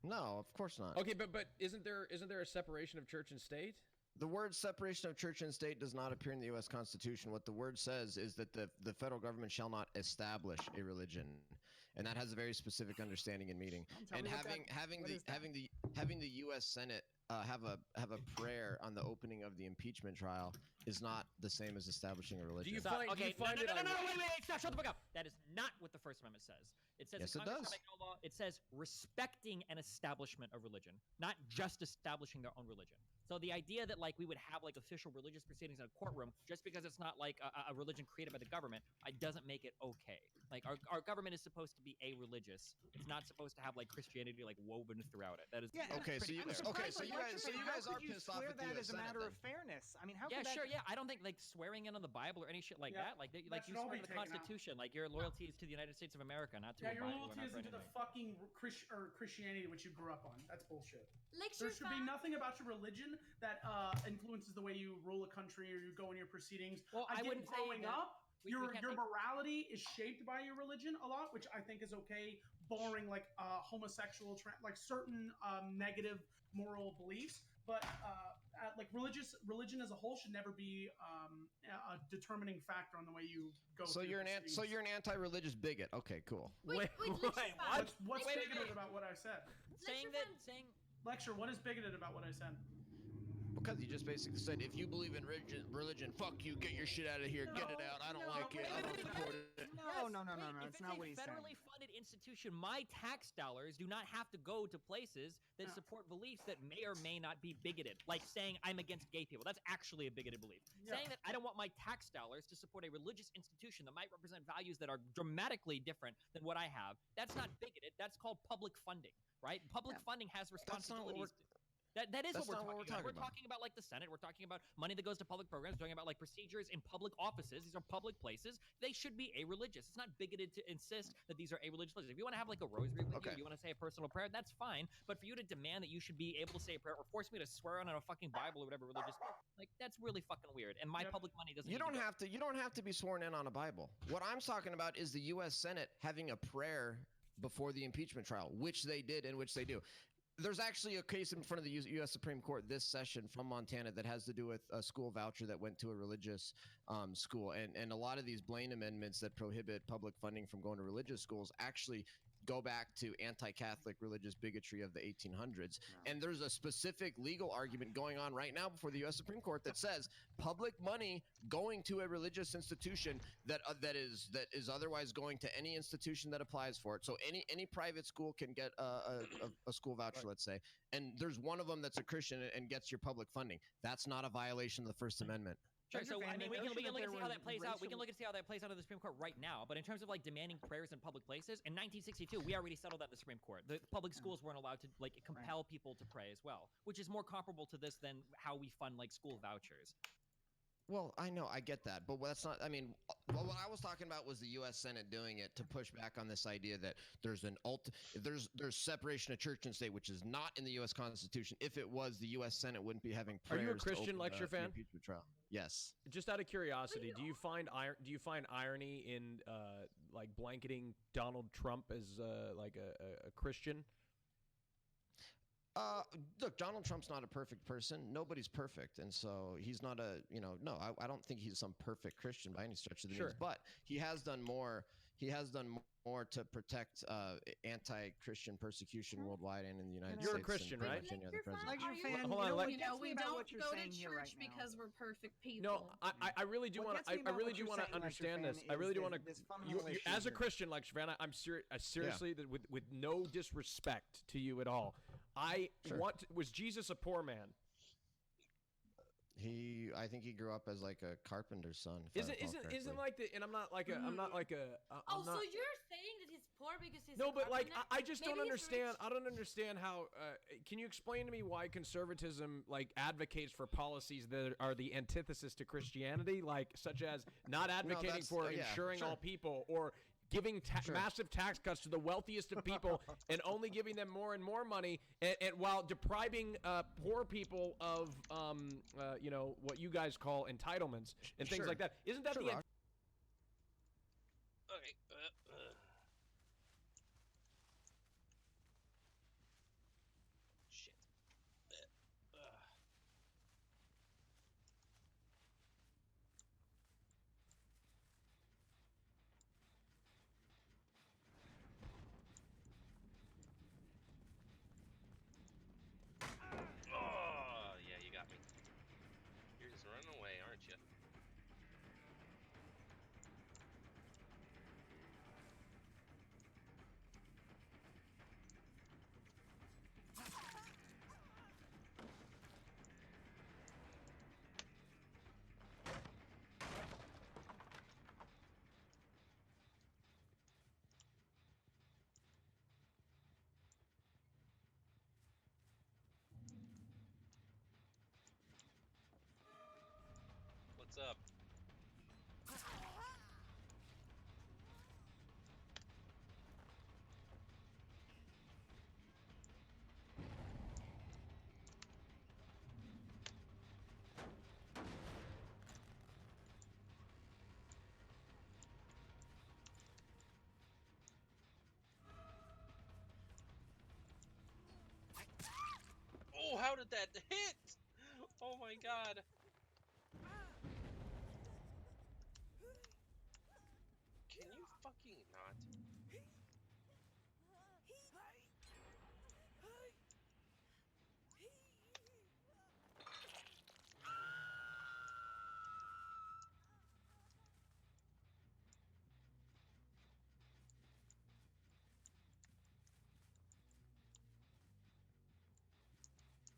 No, of course not. Okay, but isn't there a separation of church and state? The word separation of church and state does not appear in the U.S. Constitution. What the word says is that the federal government shall not establish a religion, and that has a very specific understanding and meaning. Tell And me what having the U.S. Senate have a prayer on the opening of the impeachment trial is not the same as establishing a religion. you So, find- do okay, you find it no, ironic- wait, stop, shut the fuck up. That is not what the First Amendment says. It says Yes, the it Congress does. shall make no law. It says respecting an establishment of religion, not just establishing their own religion. So the idea that like we would have like official religious proceedings in a courtroom just because it's not like a religion created by the government, doesn't make it okay. Like our government is supposed to be a-religious. It's not supposed to have like Christianity like woven throughout it. That is Yeah, Okay, so pretty you clear. so you guys are pissed off square at the that U.S. as a Senate matter then. of fairness. I mean, how Yeah, could that sure. Yeah, I don't think like swearing in on the Bible or any shit like Yeah, that. Like that you should all swear be to the taken out. Constitution. Like your loyalty is to the United States of America, not to Yeah, a your Bible. or loyalty not for isn't to the anything. fucking Christianity which you grew up on. That's bullshit. Lecture There should be fan. nothing about your religion that influences the way you rule a country or you go in your proceedings. Well, I get wouldn't say growing that up, we your can't your take- morality is shaped by your religion a lot, which I think is okay, barring like homosexual, like certain negative moral beliefs. But like religion as a whole should never be a determining factor on the way you go. So through you're proceedings. an anti-religious bigot. Okay, cool. Wait, lecture fan. What's Wait, bigoted wait. about what I said? saying Lecture that fan. saying Lecture, what is bigoted about what I said? Because you just basically said, if you believe in religion, fuck you, get your shit out of here, get it out. I don't like it. I don't support it. No, no, no, no, wait, no. if It's not what a he's saying. federally funded institution, my tax dollars do not have to go to places that Yeah. support beliefs that may or may not be bigoted. Like saying I'm against gay people. That's actually a bigoted belief. Yeah. Saying that I don't want my tax dollars to support a religious institution that might represent values that are dramatically different than what I have. That's not bigoted. That's called public funding, right? Public funding has That's not what responsibilities. That is that's what not we're what talking we're about. talking We're talking about like the Senate. We're talking about money that goes to public programs. We're talking about like procedures in public offices. These are public places. They should be a-religious. It's not bigoted to insist that these are a-religious places. If you want to have like a rosary with Okay. you want to say a personal prayer, that's fine. But for you to demand that you should be able to say a prayer or force me to swear on a fucking Bible or whatever religious, like that's really fucking weird. And my Yep. public money doesn't. You need to don't go. have to be sworn in on a Bible. What I'm talking about is the U.S. Senate having a prayer before the impeachment trial, which they did and which they do. There's actually a case in front of the U.S. Supreme Court this session from Montana that has to do with a school voucher that went to a religious school. And a lot of these Blaine amendments that prohibit public funding from going to religious schools actually go back to anti-Catholic religious bigotry of the 1800s. And there's a specific legal argument going on right now before the U.S. Supreme Court that says public money going to a religious institution that is otherwise going to any institution that applies for it. So any private school can get a school voucher, let's say, and there's one of them that's a Christian and gets your public funding. That's not a violation of the First Amendment. Sure, Dr. so I Van, mean, the we can notion look that and see there how was that plays out. We can racial- look and see how that plays out in the Supreme Court right now. But in terms of like demanding prayers in public places, in 1962, we already settled that in the Supreme Court. The public schools weren't allowed to like compel people to pray as well, which is more comparable to this than how we fund like school vouchers. Well, I know, I get that, but that's not. I mean, what I was talking about was the U.S. Senate doing it to push back on this idea that there's there's separation of church and state, which is not in the U.S. Constitution. If it was, the U.S. Senate wouldn't be having Are prayers. you a to Christian open lecture the fan? impeachment trial. Yes. Just out of curiosity, do you find irony in like blanketing Donald Trump as like a Christian? Look, Donald Trump's not a perfect person. Nobody's perfect, and so he's not a. No, I don't think he's some perfect Christian by any stretch of the Sure. means. But he has done more. He has done more to protect anti-Christian persecution worldwide and in the United You're a States. Christian, than right? Virginia, the Lecture fan, president. Lecture Are you- fan, Hold on, you know, let- what You gets know, me we about don't what you're go to saying here church right now. because we're perfect people. No, I really do What want gets to. me I about really what do you're want to saying, lecture understand fan, this. I is really do this- want to. this fundamental issue As a here. Christian lecture fan, I'm seriously that with no disrespect to you at all. I Sure. was Jesus a poor man? I think he grew up as like a carpenter's son. if I recall correctly. Like the? And I'm not like a. I'm not like a. Oh, I'm not, so you're saying that he's poor because he's no, a but like carpenter? I just don't Maybe he's understand. rich. I don't understand how. Can you explain to me why conservatism like advocates for policies that are the antithesis to Christianity, like such as not advocating that's- for yeah, insuring sure. all people or giving Sure. massive tax cuts to the wealthiest of people and only giving them more and more money, and while depriving poor people of what you guys call entitlements and things Sure. like that? Isn't that Sure, the Rock. Okay, What's up? Oh, how did that hit? Oh my god. Can you fucking not?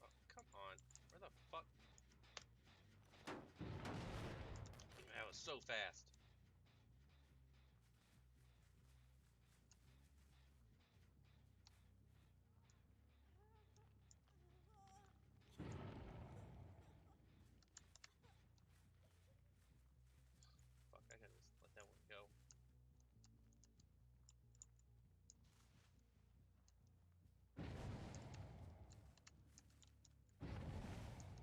Oh, come on. Where the fuck? That was so fast. Fuck, I gotta just let that one go.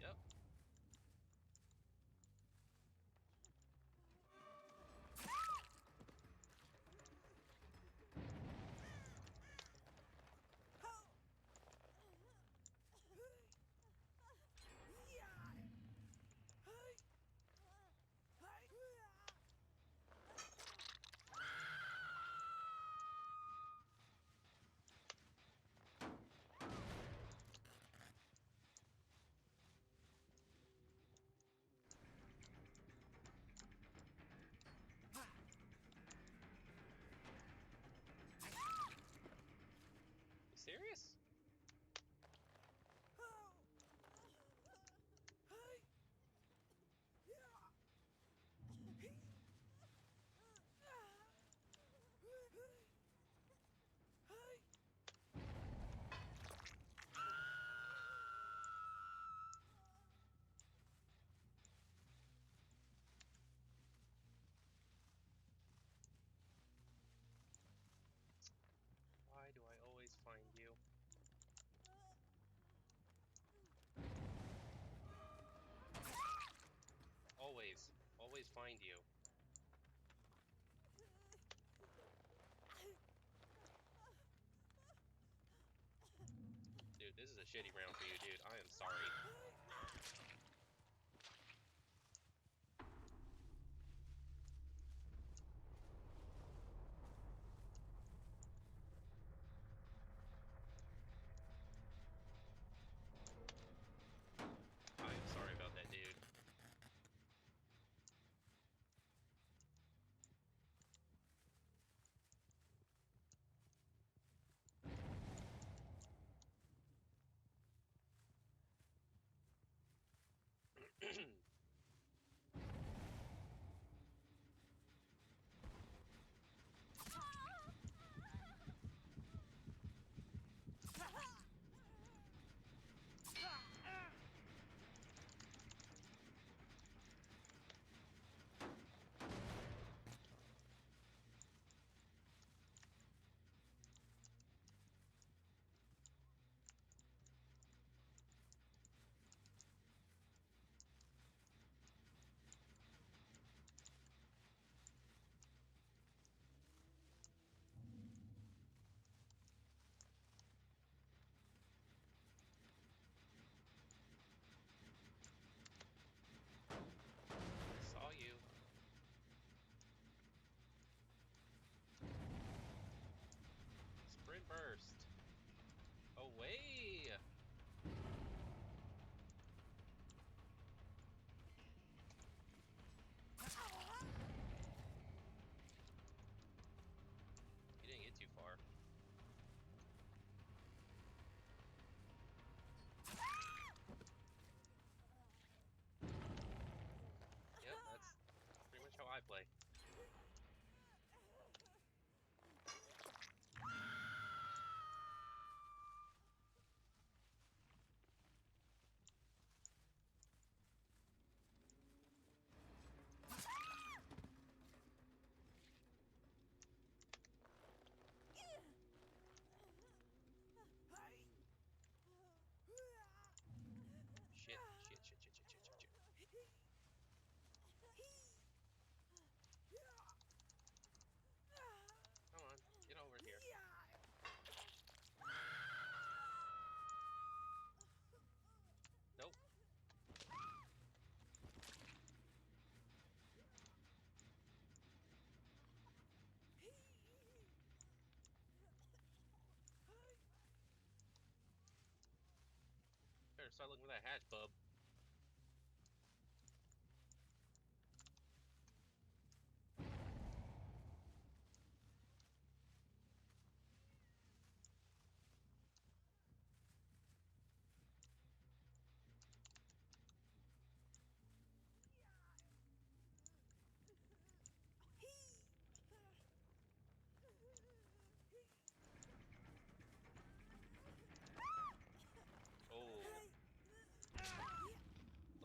Yep. You serious? Why do I always find you? Always. Always find you. Dude, this is a shitty round for you, dude. I am sorry. I am sorry about that, dude. Saw you. Sprint burst. Away. You didn't get too far. Yep, that's pretty much how I play. start looking for that hatch, bub.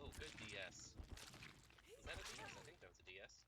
Oh, good DS. Was that a DS? I think that was a DS.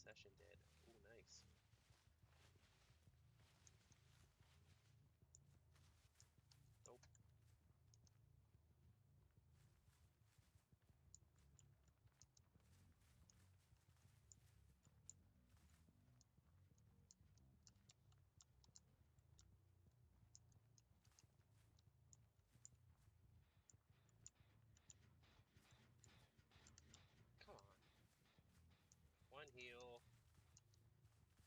Obsession dead. Ooh, nice. Nope. Come on. One heal.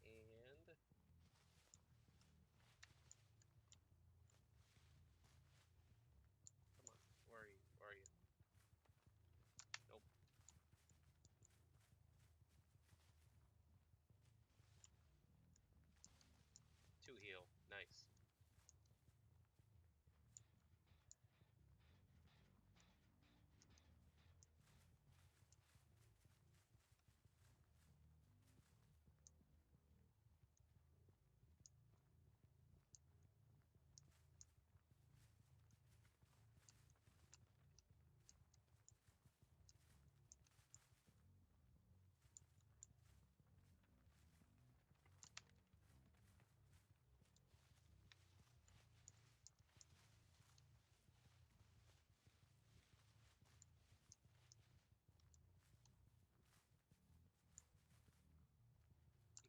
And... Come on. Where are you? Where are you? Nope. Two heal. Nice.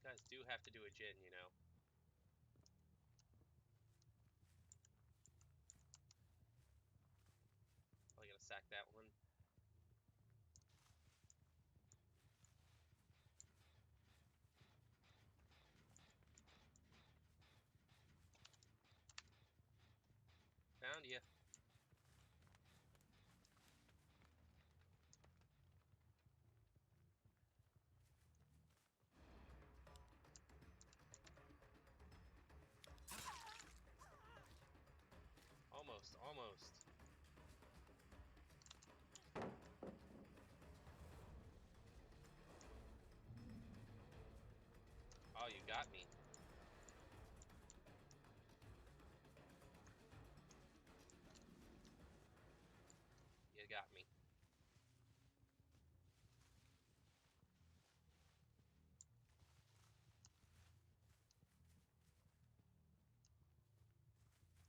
You guys do have to do a Jin, you know. Probably gonna sack that one. Found ya. Almost, almost. Oh, you got me. You got me.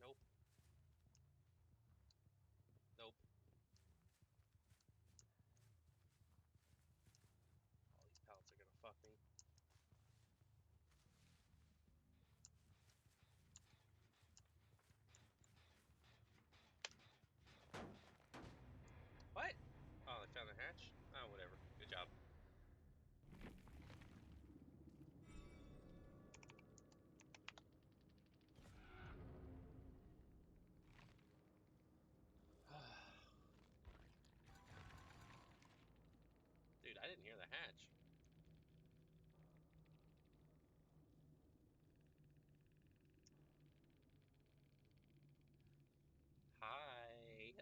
Nope. Nope. All these pellets are gonna fuck me. What? Oh, they found the hatch? Oh, whatever. Good job. Dude, I didn't hear the hatch. Hi.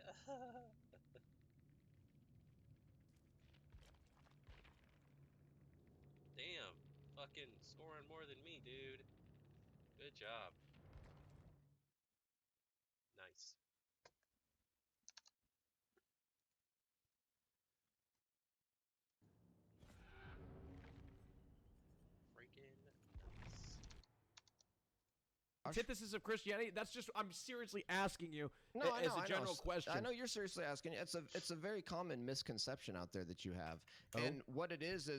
Damn. Fucking scoring more than me, dude. Good job. Nice. Freaking nice. antithesis of Christianity? That's just, I'm seriously asking you No, I as know, a general question. I know you're seriously asking. It's a very common misconception out there that you have. Oh? And what it is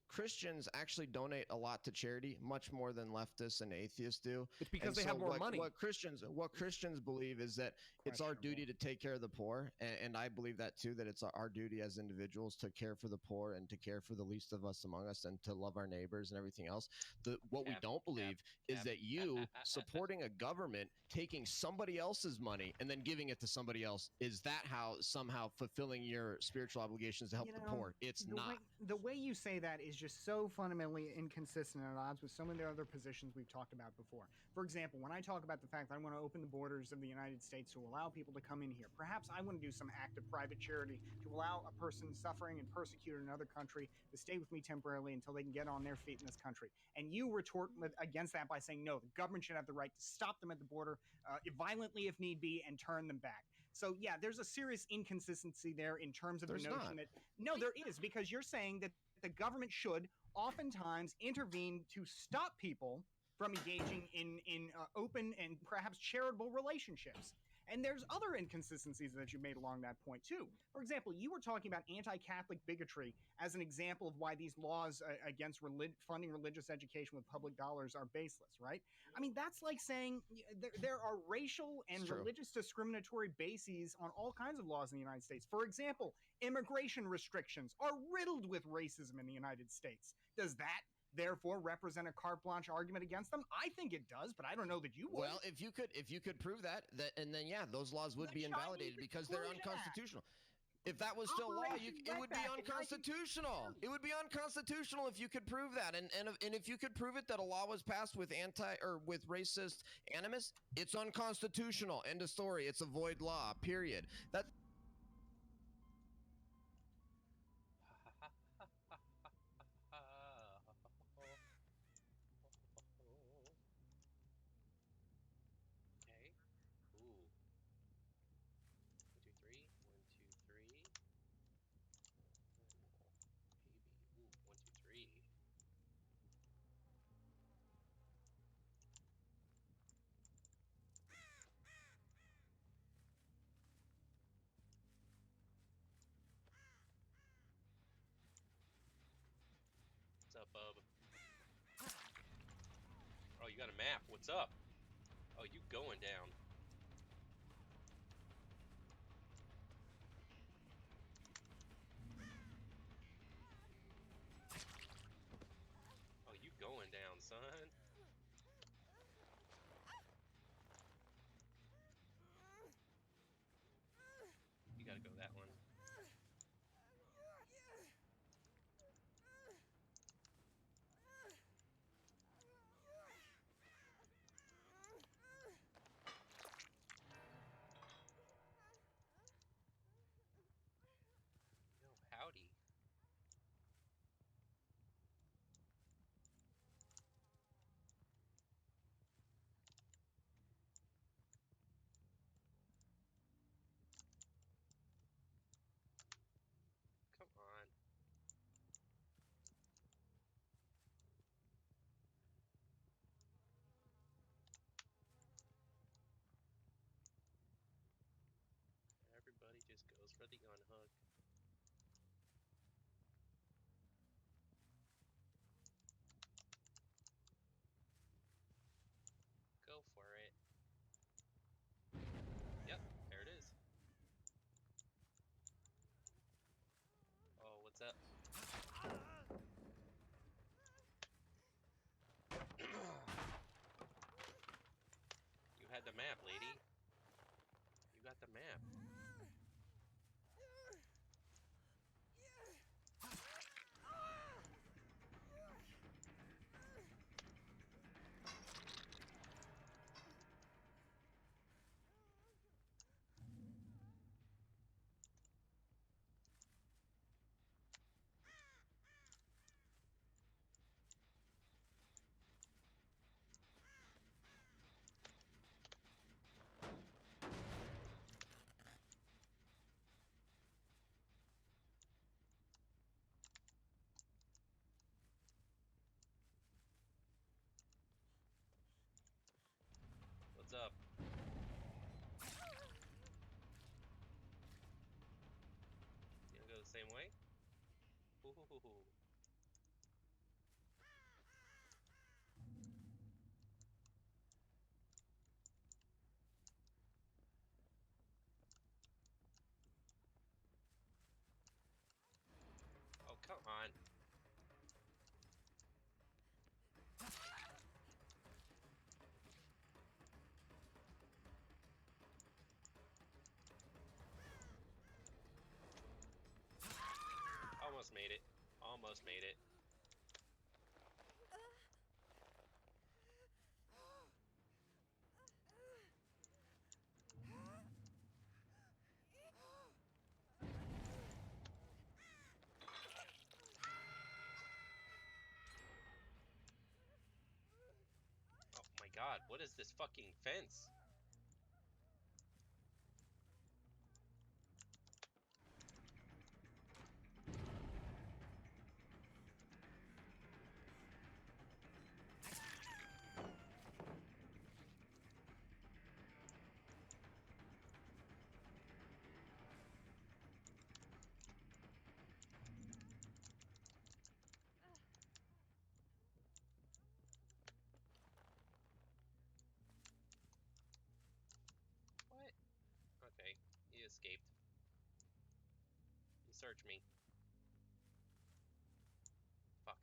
Christians actually donate a lot to charity, much more than leftists and atheists do. It's because And they so have more what, money. What Christians believe is that it's our duty to take care of the poor, and I believe that too. That it's our duty as individuals to care for the poor and to care for the least of us among us, and to love our neighbors and everything else. What we don't believe is that you supporting a government taking somebody else's money and then giving it to somebody else, is that how somehow fulfilling your spiritual obligations to help the poor? It's not. The way you say that is just so fundamentally inconsistent and at odds with some of the other positions we've talked about before. For example, when I talk about the fact that I want to open the borders of the United States to allow people to come in here, perhaps I want to do some act of private charity to allow a person suffering and persecuted in another country to stay with me temporarily until they can get on their feet in this country. And you retort against that by saying, no, the government should have the right to stop them at the border violently if need be and turn them back. So yeah, there's a serious inconsistency there in terms of the notion that there is, because you're saying that the government should oftentimes intervene to stop people from engaging in open and perhaps charitable relationships. And there's other inconsistencies that you made along that point too. For example, you were talking about anti-Catholic bigotry as an example of why these laws against funding religious education with public dollars are baseless, right? I mean, that's like saying there are racial and religious discriminatory bases on all kinds of laws in the United States. For example, immigration restrictions are riddled with racism in the United States. Does that therefore represent a carte blanche argument against them? I think it does, but I don't know that you would. Well, if you could prove that, and then yeah, those laws would be invalidated because they're unconstitutional. If that was still law, it would be unconstitutional. It would be unconstitutional if you could prove that, and if you could prove it that a law was passed with with racist animus, it's unconstitutional. End of story. It's a void law. Period. That. What's up, bub? Oh, you got a map. What's up? Oh, you going down. Oh, you going down, son. You gotta go that one. Howdy. Come on. Everybody just goes for the unhook. Go for it. Yep, there it is. Oh, what's up? You had the map, lady. You got the map. same way. Ooh. Oh, come on. Almost made it. Almost made it. Oh my god, what is this fucking fence? What? Okay, he escaped. He searched me. Fuck.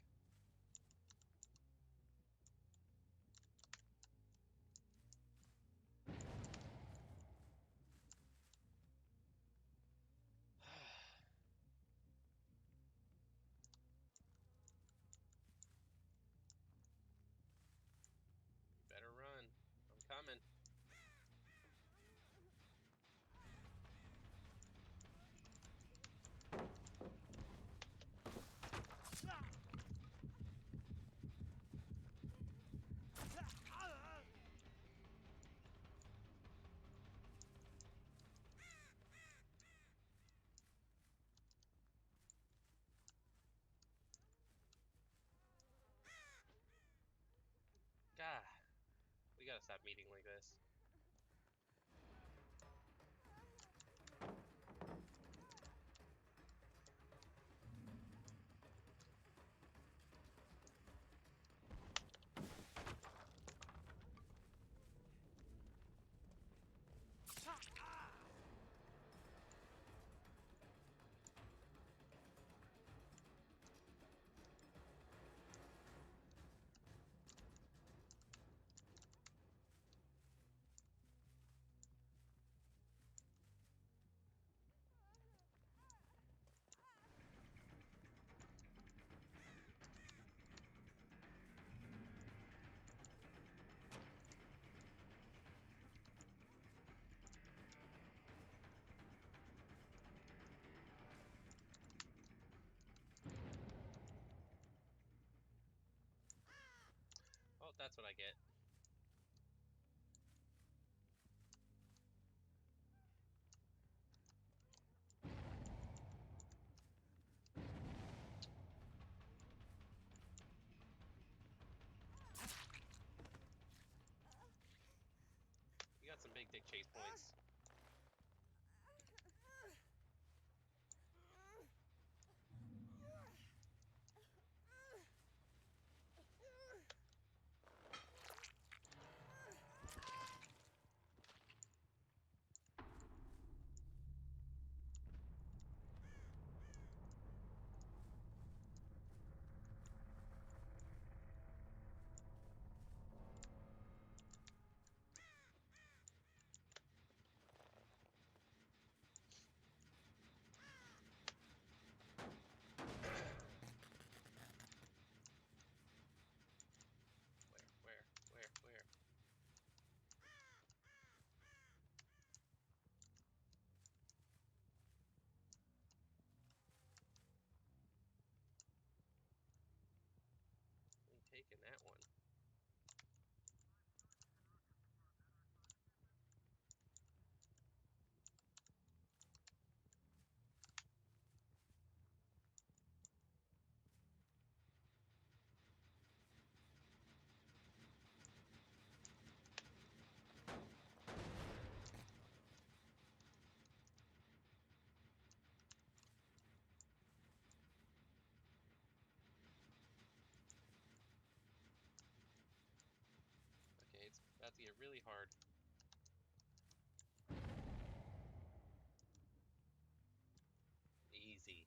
Better run. I'm coming. God, we gotta stop meeting like this. Oh, that's what I get. You got some big dick chase points. about to get really hard. Easy.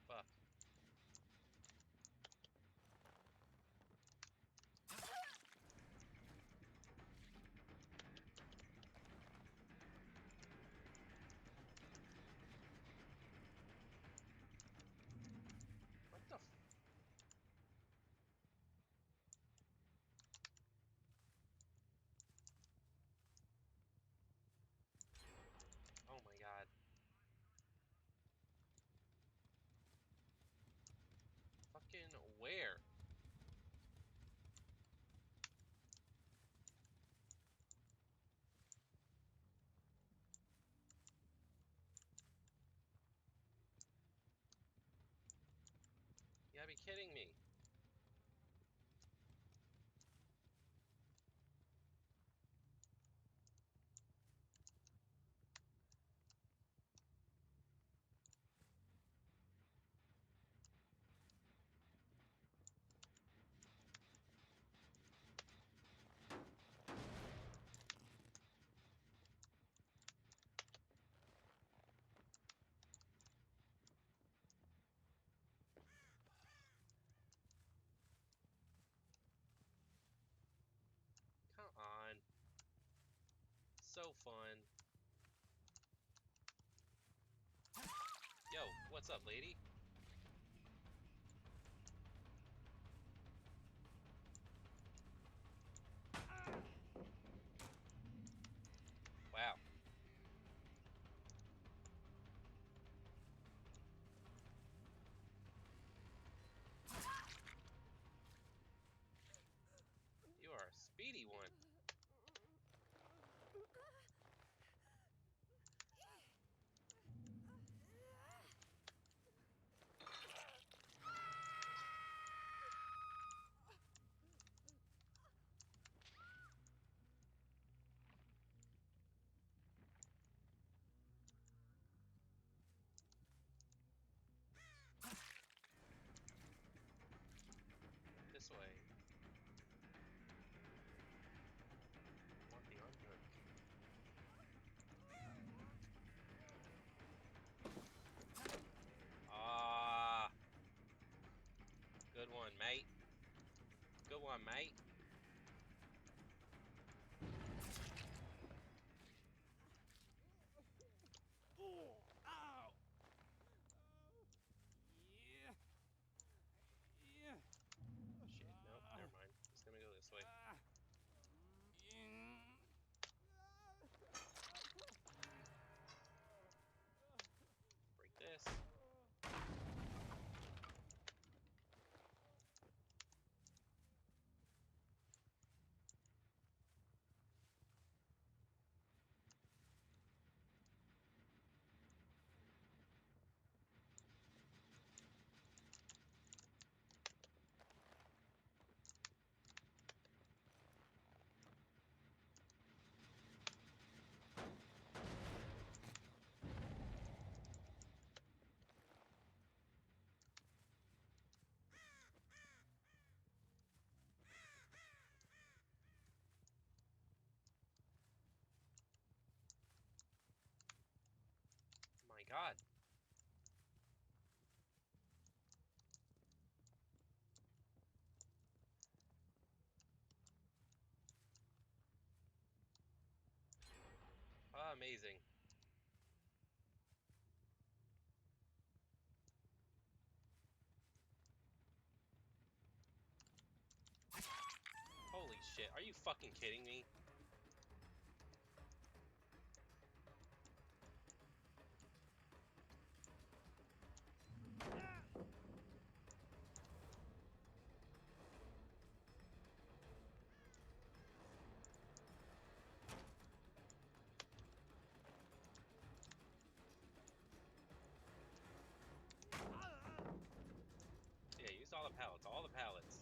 Fuck. What the f- Oh my god. Fucking where? You gotta be kidding me. Come on. So fun. Yo, what's up, lady? Wow. You are a speedy one. This way. I want the unhook. Ah, good one, mate. Good one, mate. Shit, nope, never mind. Just gonna go this way. Break this. My god. Amazing. Holy shit, are you fucking kidding me? Yeah, use all the pallets, all the pallets.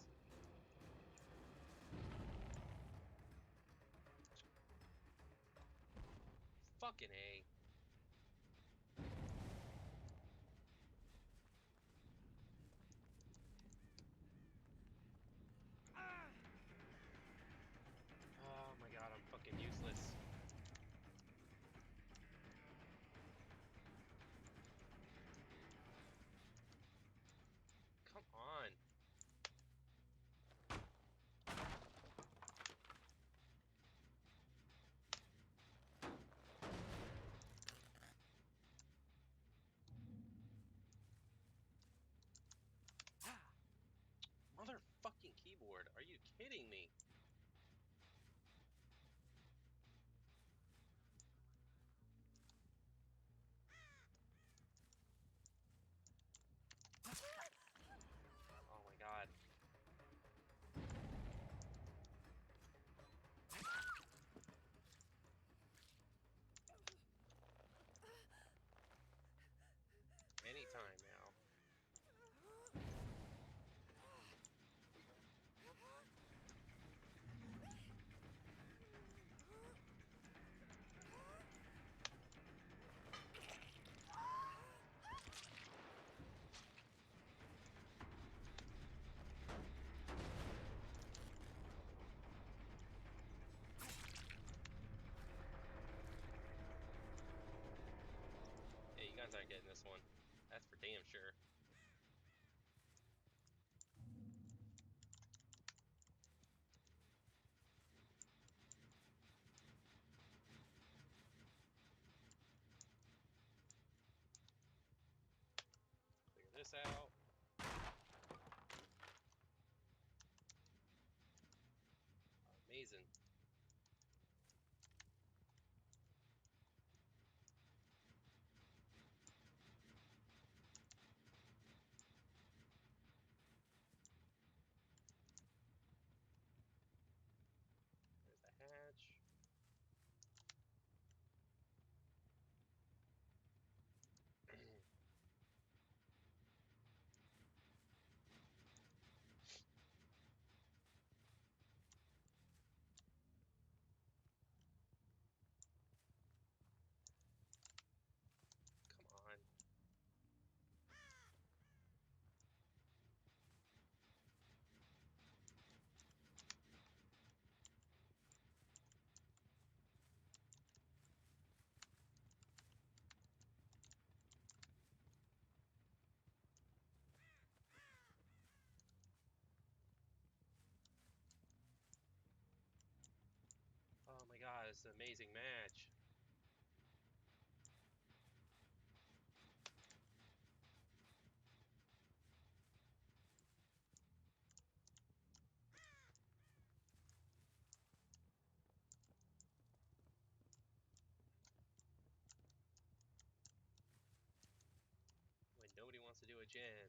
Fucking A. Oh my god, I'm fucking useless. Come on. Motherfucking keyboard. Are you kidding me? Oh my god. Anytime now. Yeah, you guys aren't getting this one. That's for damn sure. Clear this out. Amazing. There's the hatch. Come on. Oh my god, it's an amazing match. When nobody wants to do a gen.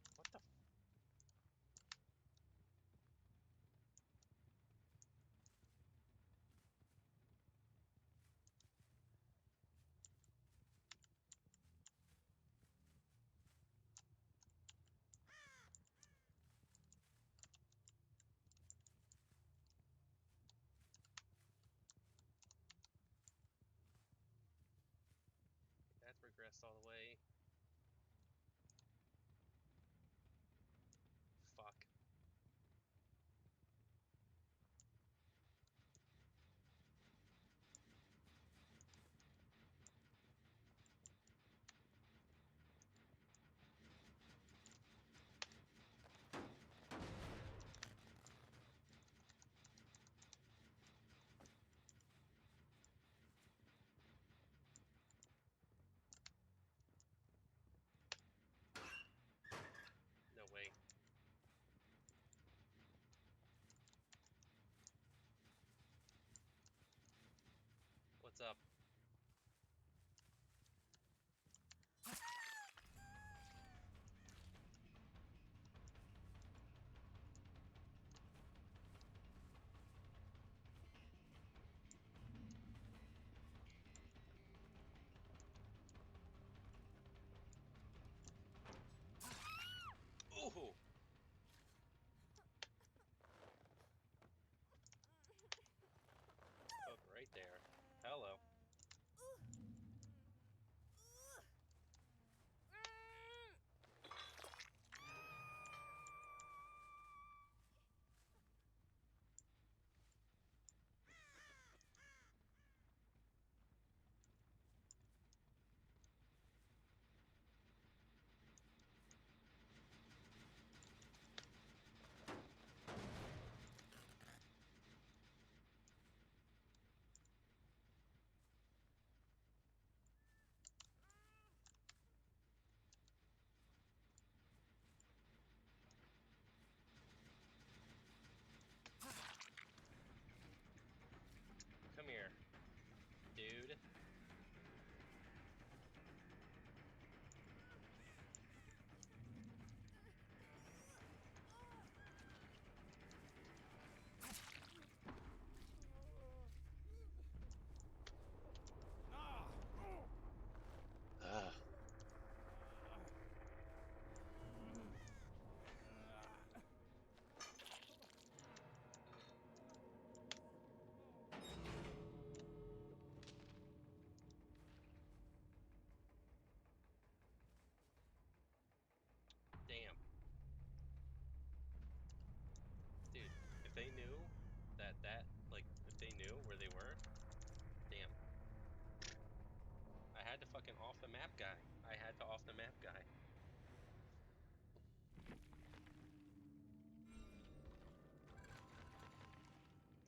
What the? That's regressed all the way. Fuck. What's up? Ooh. Hook right there. Hello. Come here, dude. Ugh. Damn. Dude, if they knew if they knew where they were, damn. I had to fucking off the map guy. I had to off the map guy.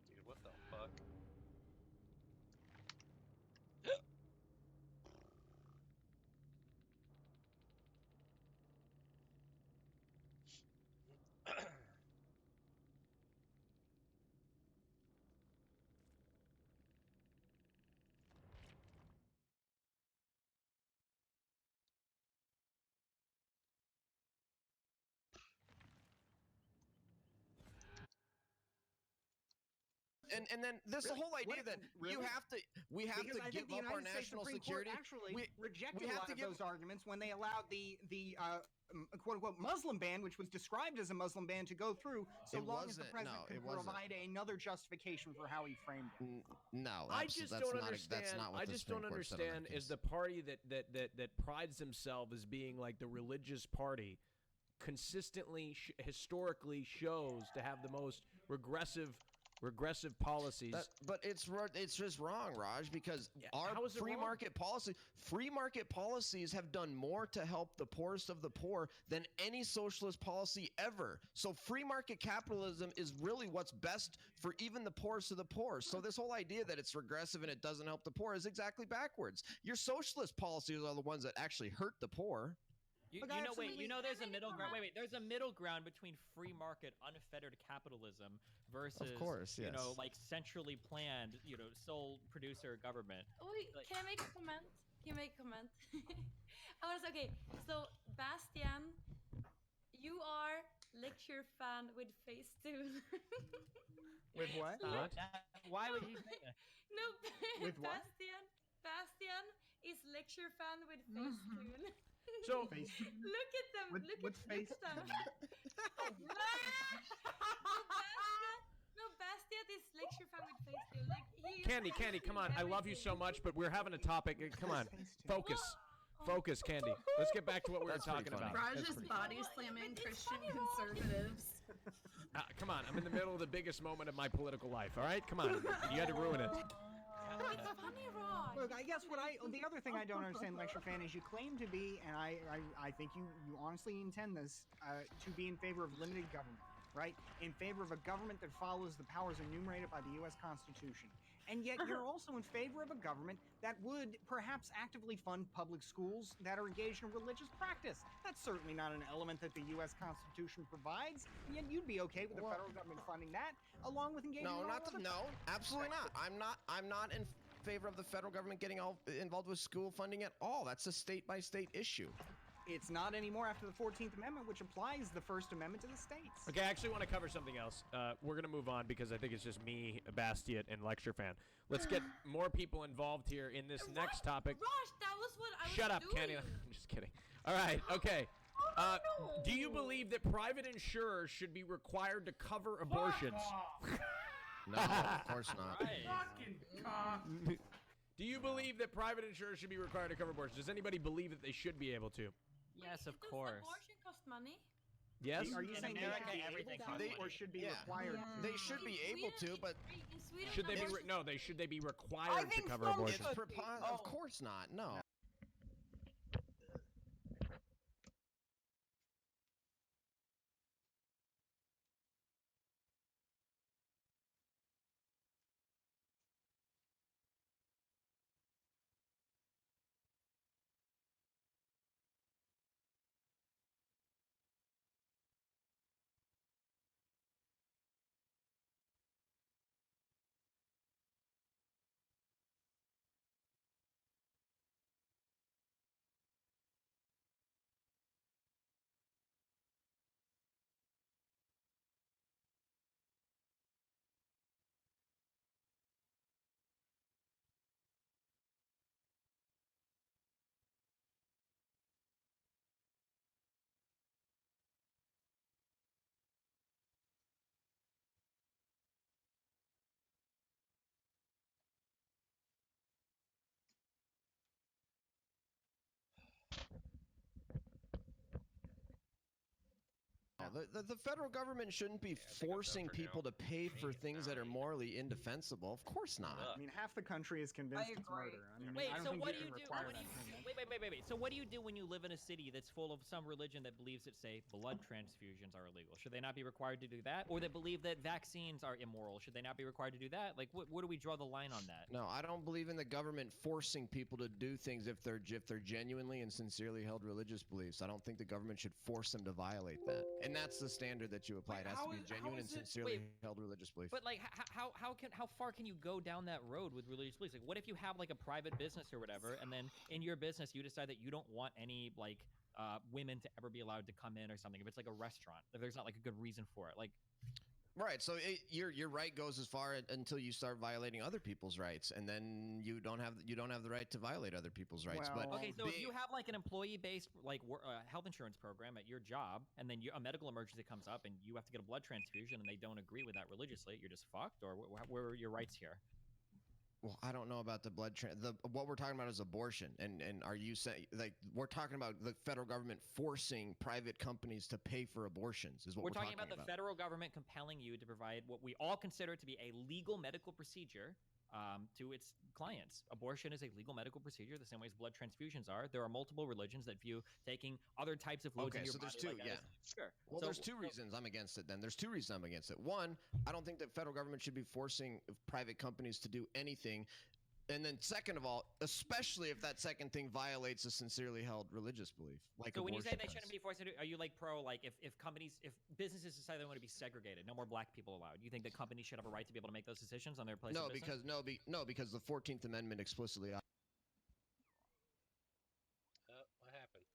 Dude, what the fuck? And then this Really? whole idea What- that really? we have Because to I give think the up our United States national Supreme security. Court actually we rejected have a lot to of give- those arguments when they allowed the quote unquote Muslim ban, which was described as a Muslim ban, to go through, so It long as the wasn't. president No, could it wasn't. provide another justification for how he framed it. No, I that's just that's don't not, understand. That's not what I the just Supreme don't Court said on that understand is case. the party that prides themselves as being like the religious party consistently historically shows to have the most regressive policies. But it's just wrong, Raj, because our how is it free wrong? market policies have done more to help the poorest of the poor than any socialist policy ever. So free market capitalism is really what's best for even the poorest of the poor. So this whole idea that it's regressive and it doesn't help the poor is exactly backwards. Your socialist policies are the ones that actually hurt the poor. Look, I absolutely- There's a middle ground. Wait, there's a middle ground between free market, unfettered capitalism versus, course, you know, yes. like centrally planned, you know, sole producer government. Wait, Like- can I make a comment? Can you make a comment? I was okay. So Bastian, you are lecture fan with Facetune. With what? What? Why would you say that? No, With what? Bastian is lecture fan with Facetune. So Face- Look at them. What- look what's at them. No, Bastian is lecture fan with Facetune. Like Candy, come on. I love you so much, but we're having a topic. Come on, focus. Focus, Candy. Let's get back to what we were That's pretty talking funny. about. Raj That's is pretty body But slamming it's Christian funny, Raj. conservatives. Come on, I'm in the middle of the biggest moment of my political life. All right, come on. You had to ruin it. Oh, it's funny, Raj. Look, I guess the other thing I don't understand, lecture fan, is you claim to be, and I think you honestly intend this, to be in favor of limited government, right? In favor of a government that follows the powers enumerated by the U.S. Constitution. And yet you're also in favor of a government that would perhaps actively fund public schools that are engaged in religious practice. That's certainly not an element that the U.S. Constitution provides, and yet you'd be okay with the federal government funding that, along with engaging in all other- No, absolutely not. I'm not in favor of the federal government getting involved with school funding at all. That's a state-by-state issue. It's not anymore after the 14th Amendment, which applies the First Amendment to the states. Okay, I actually want to cover something else. We're going to move on because I think it's just me, Bastiat, and Lecture Fan. Let's get more people involved here in this next topic. Rosh, that was what I was Shut up, doing. Kenny. I'm just kidding. All right, okay. Do you believe that private insurers should be required to cover abortions? No, of course not. Fucking cock. Do you believe that private insurers should be required to cover abortions? Does anybody believe that they should be able to? Yes, of Does course. abortion cost money? Yes? Are you In saying America, they should be everything able costs to, or money. should be Yeah. required to? They should be able to, but In Sweden, Should they be abortion- should they be required to cover abortions? of course not. No. The federal government shouldn't be forcing people to pay for things that are morally indefensible. Of course not. I mean, half the country is convinced it's murder. I mean, Wait, I don't so think what you do you can do? require What do that you, payment. wait. So what do you do when you live in a city that's full of some religion that believes that, say, blood transfusions are illegal? Should they not be required to do that? Or that believe that vaccines are immoral? Should they not be required to do that? Like, where do we draw the line on that? No, I don't believe in the government forcing people to do things if they're genuinely and sincerely held religious beliefs. I don't think the government should force them to violate that. And that's the standard that you apply. It has to be genuine and sincerely held religious belief. But like, how far can you go down that road with religious beliefs? Like, what if you have like a private business or whatever, and then in your business you decide that you don't want any like women to ever be allowed to come in or something? If it's like a restaurant, if there's not like a good reason for it, like. Right, so your right goes as far until you start violating other people's rights, and then you don't have the right to violate other people's rights. Well, but Okay, so if you have like an employee-based like health insurance program at your job, and then a medical emergency comes up and you have to get a blood transfusion, and they don't agree with that religiously, you're just fucked. Or where are your rights here? well, I don't know about the what we're talking about is abortion, and are you saying like we're talking about the federal government forcing private companies to pay for abortions? Is what We're talking about the federal government compelling you to provide what we all consider to be a legal medical procedure to its clients. Abortion is a legal medical procedure the same way as blood transfusions are. There are multiple religions that view taking other types of fluids in Okay, your so there's body two, like that yeah. as- Sure. Well, So- there's two reasons I'm against it then. There's two reasons I'm against it. One, I don't think that federal government should be forcing private companies to do anything. And then second of all, especially if that second thing violates a sincerely held religious belief. Like So when you say abortion they does. shouldn't be forced to do, are you like pro like if businesses decide they want to be segregated, no more black people allowed? You think that companies should have a right to be able to make those decisions on their place No, of business? because the 14th Amendment explicitly What happened?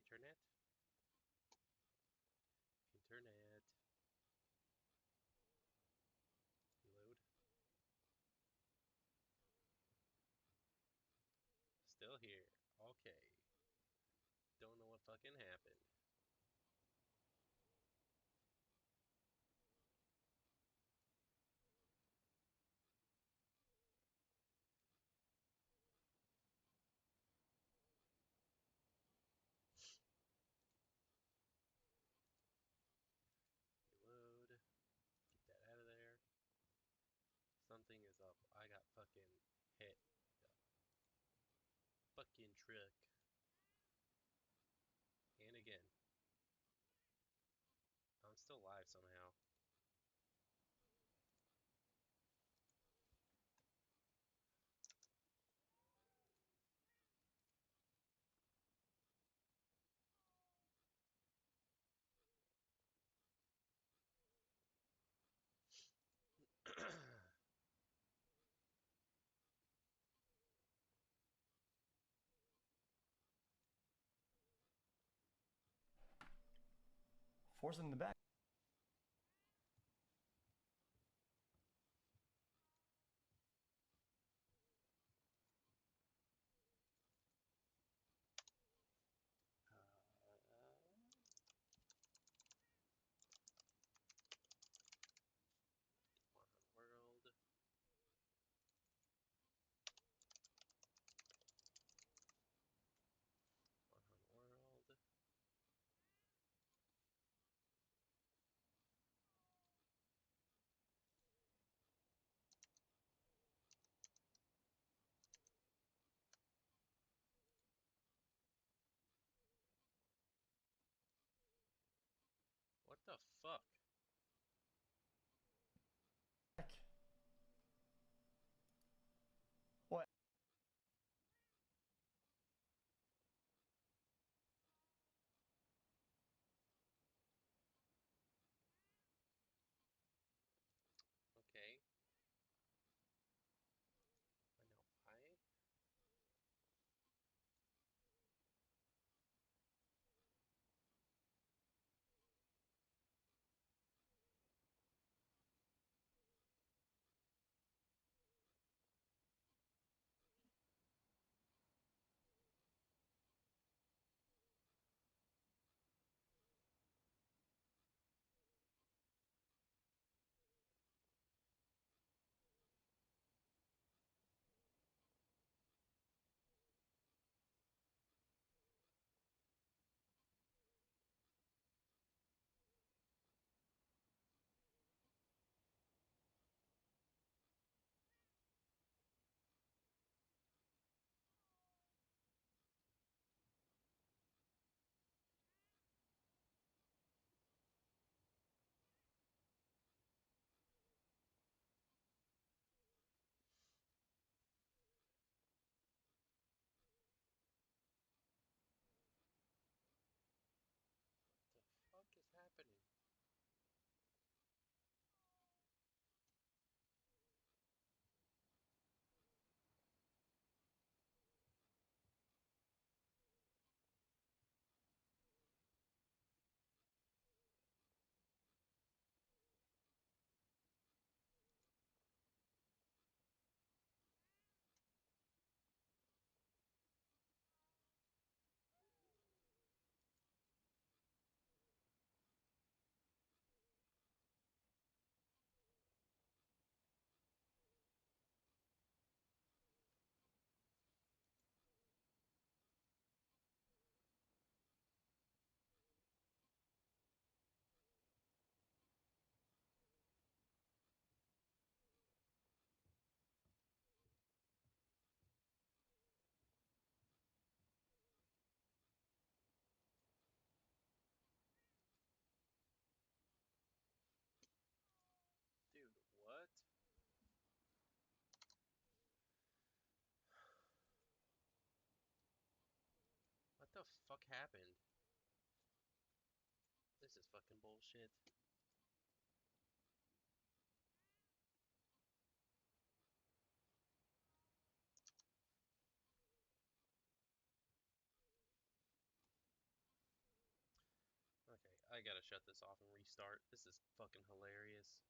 Internet. Internet. Load. Still here. Okay. Don't know what fucking happened. Load. Get that out of there. still live somehow. Force it in the back. World. World. What the fuck? What? Okay. I know why. What the fuck is happening? Dude, what? What the fuck happened? This is fucking bullshit. Okay, I gotta shut this off and restart. This is fucking hilarious.